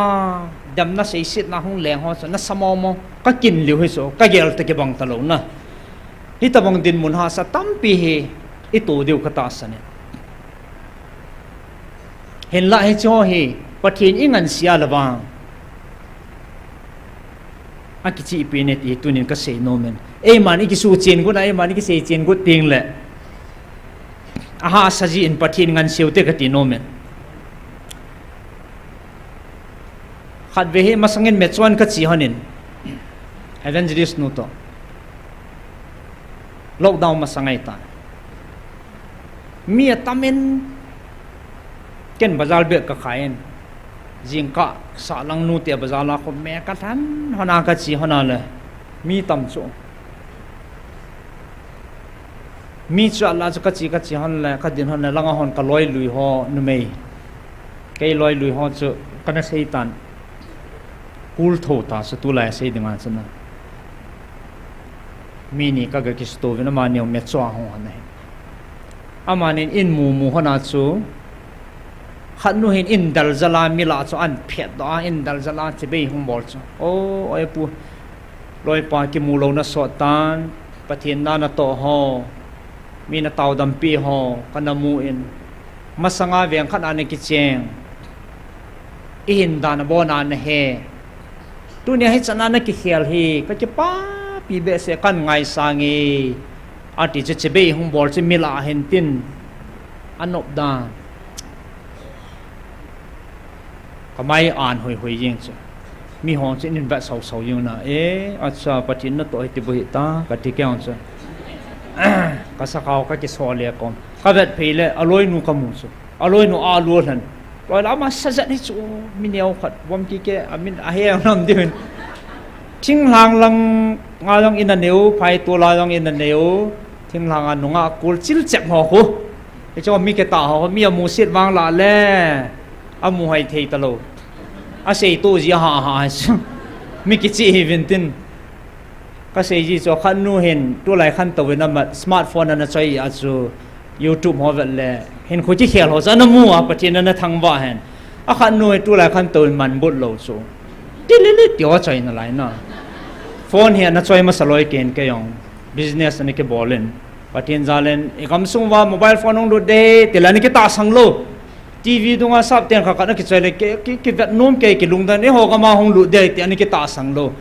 dam na sei sit na hong leng ho so na samo mo ka kin liu he so ka gel te ke bang ta lo na hi ta bang din mun ha sa tam pi he i to deu ka ta sa ne hen la he cho he pathin ingan sia lawang akichi ipine ti tunin ka sei no men e man iki su chen gu na e man iki sei chen gu ting le aha saji in pathin ngan siute ka ti no men khat ve he masangin mechwan ka chi hanin evangelist nu to lockdown masangai ta mi tamen ken bazar be ka khain jingka sa lang nu te bazar la ko me ka than hona ka chi hona le mi tam chu mi chu Allah ka chi hon la ka din hon la nga hon ka loi lui ho nu mei kai loi lui ho chu kana seitan kul tho ta su tu la sei dinga chana mi ni ka ga kisto ve na ma ne me chwa ho ne amanin in mu hona chu khanu hin in dal zala mila chu an phet da in dal zala che be hum bol chu o oi pu loi pa ki mu lo na so tan pathin na to ho mi na taw dam pi ho kana mu in masanga veng khan ane ki cheng in da na bona na he tu ne he chana na ki khel hi ka che pa pi be se kan ngai sangi ati che be hum bol che mila hen tin anop da kamai an hoi yeng chu mi hong chen in ba sau yung na acha patin na to ti bo ta ka ti kyang chu ka sa kaw ka ki so le kom ka vet phile aloi nu ka mu chu aloi nu a lu han loi la ma sa za ni chu mi neu khat bom ki ke amin a he nam din thing hlang lang nga long in a neu phai tu la long in a neu thing hlang an nga kul chil chep ho ko e cho mi ke ta ho mi mu sit wang la le amu hai thei ta lo a sei to ji ha mi ki chi vintin ka sei ji cho khan nu hen tu lai khan to na ma smartphone na chai a chu youtube ho vel le hen khu chi khel ho za na mu a patin na thang ba hen a khan nu tu lai khan to man bot lo chu ti le le tyo chai na lai na phone he na choi ma saloi ken ke yong business ani ke bolen patin zalen ekam sung wa mobile phone ong do de tilani ke ta sang lo TV dunga sab ten kha kana ki chele ki vet nom ke ki lungdan e ho ga ma hong lu de ti ani ki ta sang lo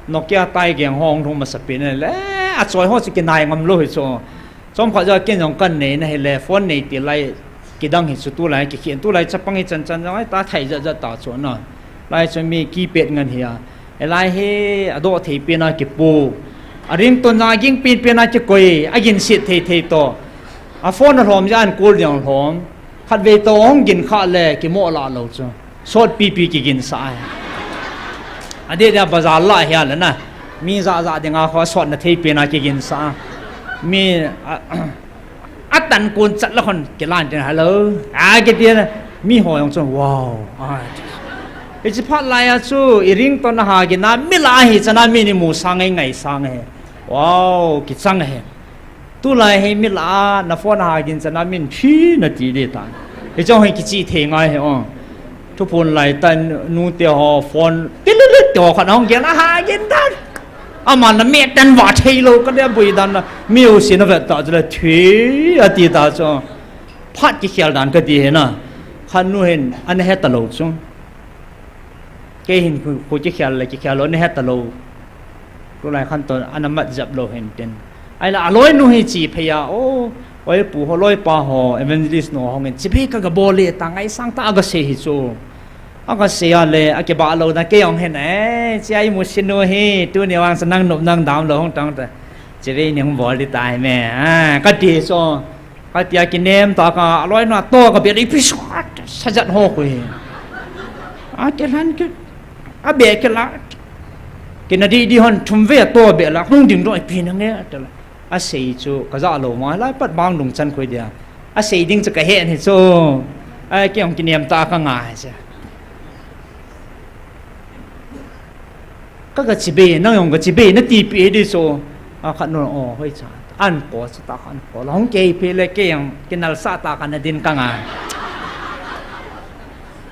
Nokia tai geng hong thong ma sapin le a choi ho chi ki nai ngam lo hi cho chom kha ja ken jong kan nei na he le phone nei ti lai ki dang hi chu tu lai ki khian tu lai chapang hi chan chan ai ta thai ja ta cho na lai cho mi ki pet ngan hi a lai he ado thei pe na ki pu aring to na ging pin pe na chi koi agin sit thei to a phone na hom ja an kul yang hom khat ve to ong gin kha le ki mo la lo chu sot pi ki gin sa ade da bazar la ya la na mi za de nga kho sot na thei pe na ki gin sa mi atan kun chat la khon ki lan ten hello ke ti mi ho yong chu wow e chi phat la ya chu i ring to na ha gi na mi la hi chana mi ni mu sang ngai sang he wow ki chang he tu lai he mi la na phone ha gin chana min phi na ti de ta he chong he ki chi the ngai he thu phone lai tan nu te ho phone ki lu to khan hong gen a ha gin ta ama na me tan wa thei lo ka de bui dan na miu sin na ve ta jle thwi a ti ta cho phat ki khial dan ka ti he na khan nu hen an he ta lo chung ke hin ku chi khial la chi khial lo ne he ta lo tu lai khan ton an mat jap lo hen ten ai la aloi nu hi chi phaya o oi pu ho loi pa ho evangelist no hong chi phe ka ga bole ta ngai sang ta ga se hi chu aga se ya le a ke ba lo na ke yong hen chi ai mu sin no hi tu ne wang sanang nop nang dam lo hong tang ta chi ve ni hong bol di tai me ka ti so ka ti a ki nem ta ka aloi na to ka be ri pi sa jat ho ko hi a te han ke a be ke la ke na di hon thum ve to be la hung ding do pi na nge ta la a sei chu ka za lo ma lai pat bang dung chan khoi dia a sei ding chu ka he ni chu ai ke ong ki nem ta ka nga cha ka chi be na yong ka chi be na ti pi di so a khan no o hoi cha an po sa ta khan po long ke pe le ke yang kinal sa ta kan na din ka nga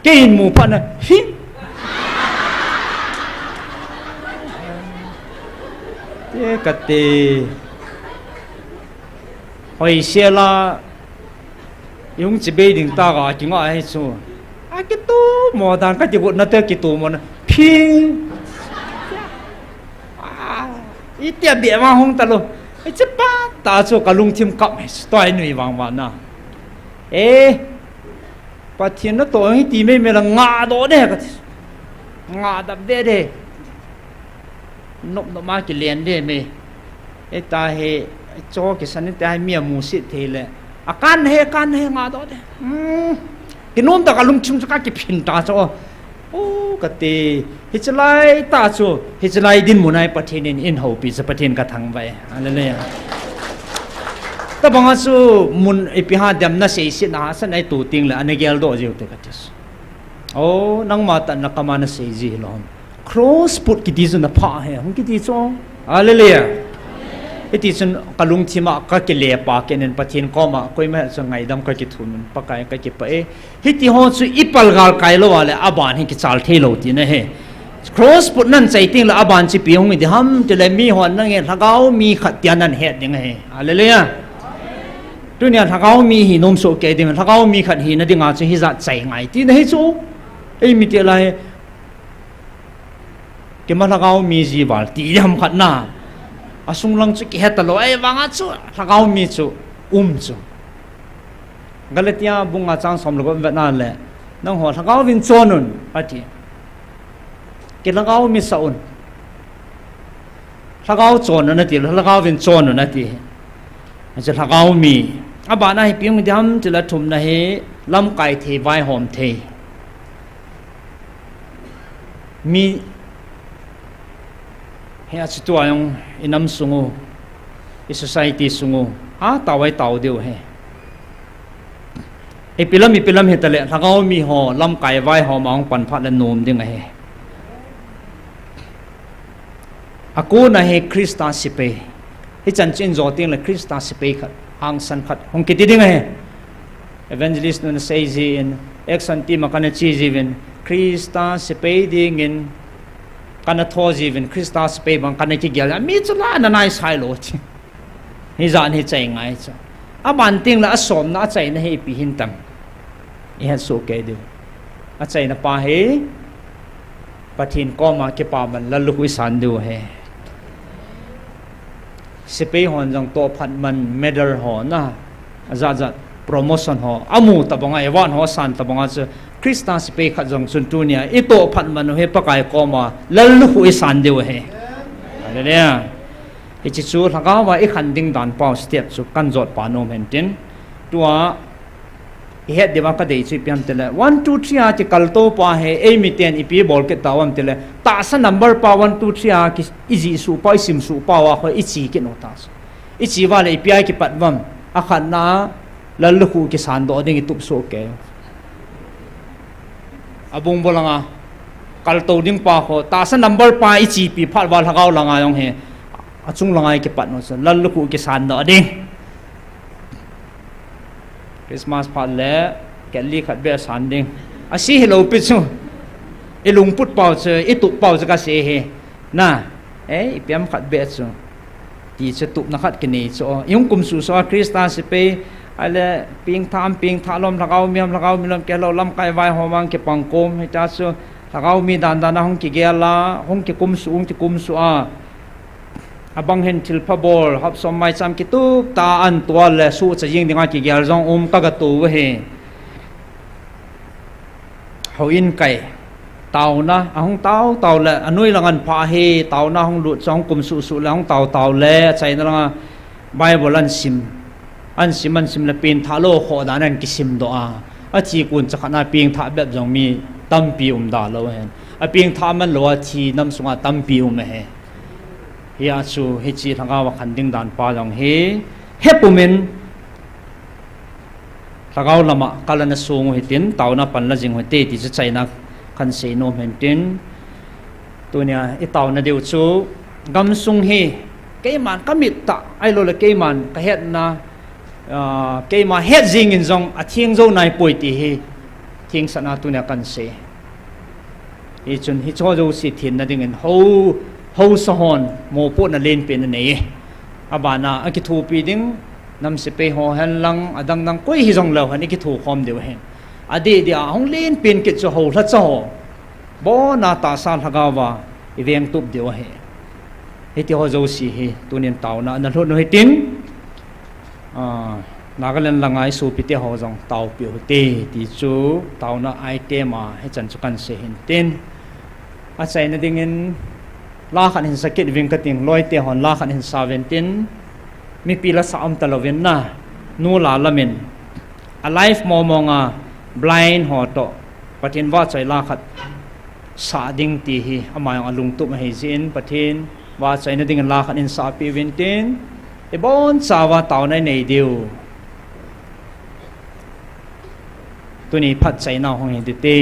ke in mu pa na hi te ka te hoi xe la yung chi be ding ta ga chi nga ai chu a ki tu mo dan ka chi gut na te ki tu mo na phi i tia be ma hong ta lo ai che pa ta chu ka lung thim kap stoi nui wang wa na pa thien na to hi ti me me la nga do de ka nga dab de de nop no ma ki len de me e ta he cho ki san ta mi mu si the le a kan he nga do de ki nom ta ka lung chim ka ki phin ta cho o ka te hi chlai ta chu hi chlai din munai pathin in ho pi sa pathin ka thang vai hallelujah ta banga chu mun e pi ha dam na sei si na san ai tu ting la anegel do jiu te ka tis o nang ma ta na kama na sei ji lom cross put ki dizun na pha he hong ki ti chong hallelujah iti chun kalung thima ka ke le pa kenen pathin ko ma koi ma so ngai dam ka ki thun pa kai ka ki pa hiti ho chu ipal gal kai lo wale aban hi ki chal the lo ti na he cross put nan chai ting la aban chi pi hong di ham te le mi hon na nge thagau mi khat tian nan he ding he hallelujah dunia thagau mi hi nom so ke ding thagau mi khat hi na dinga chu hi za chai ngai ti na he chu ei mi te lai ke ma thagau mi ji wal ti ham khat na asung lang chu ki heta lo ai wanga chu thagau mi chu chu galatia bunga chang som lo ba na le nang ho thagau win chonun ati ke thagau mi saun thagau chon na ti thagau win chon na ti acha thagau mi aba na hi piung dam tila thum na he lam kai the vai hom the mi he a chitu ayong inam sungu i society sungu a tawai taw deu he e pilam he tale thagau mi ho lam kai vai ho maung pan phat la nom ding he aku na he krista sipe he chan chin zo ting la krista sipe khat hang san khat hong ki ding he evangelist no say ji in action team makana chi jiven krista sipe ding in kana thoji ven krista spe bang kana ki gel mi chula na nai sai lo chi hi zan hi chai ngai cha a ban ting la asom na chai na he pi hin tam i ha so ke du a chai na pa he pathin ko ma ke pa man la lu wi san du he spe hon jang to phat man medal ho na za za promotion ho amu ta banga ewan ho san ta banga cha krista spe khat jong chun tu nia i to phat man he pakai ko ma lal lu hui san deu he hallelujah e chi chu thaka wa i khan ding dan pau step chu kan jot pa no men tin tua i het dewa ka dei chi piam tele 1 2 3 a chi kal to pa he e mi ten i pi bol ke tawam tele ta sa number pa 1 2 3 a ki i ji su pa sim su pa wa kho i chi ke no ta i chi wa le i pi ai ki patwam a khan na lal lu hu ki san do ding i tup so ke abung bolanga kal to ding pa kho ta sa number pa i chi pi phat wal hagau langa yong he chung langai ke pat no so lal lu ku ke san no ding Christmas pat le ke li khat be san ding a si hello pi chu e lung put pau che e tu pau ka se he na e piam khat be chu ti che tu na khat ke ni so yung kum su so Krista se pe ale ping tha lom lagau milom ke lo lam kai vai homang ke pangkom he ta so lagau mi dan dan hong ki gela hong ki kum su a abang hen til phabol hop som mai cham ki tu ta an tua le su cha jing dinga ki gel jong ka ga tu he ho in kai tàu na hong tàu le anui langan pha he tàu na hong lu chong kum su la hong tàu le chai na la bible an sim le pin tha lo kho da nan ki sim do a chi kun cha khana ping tha bep jong mi tam pi da lo hen a ping tha man lo chi nam sunga tam pi he ya chu he chi thanga wa khan ding dan pa jong he hepumen thagau lama kalana sung he tin tàu na pan la jing ho te ti cha chai na khan se no men tin tunia i tàu na deu chu gam sung he ke man kamit ta ai lo le ke man ka het na ke ma het jing in jong a thieng zo nai poi ti he thieng sana tunia kan se e chun hi cho zo si thin na ding in ho sa hon mo po na len pen ne abana a ki thu pi ding nam se pe ho han lang adang nang koi hi jong lo han ki thu khom deu hen ade dia hong len pen ke cho ho la cho bo na ta sa thagawa eveng tup deu he he ti ho zo si he tunin taw na na lo no he tin nagalan langai su pi te ho jong taw pi ho te ti chu taw na item he chan chu kan se hin tin a chai na ding in la khan hin sakit ving kating loi te hon la khan hin 17 mi pila sa am talovin na nu la lamin alive momonga blind ho to patin wa chai la khat sa ding ti hi amay ang alung tu ma hi zin patin wa chai na ding la khan in sa pi vintin e bon sawa taw nai nei diu tu ni phat chai na hong hi te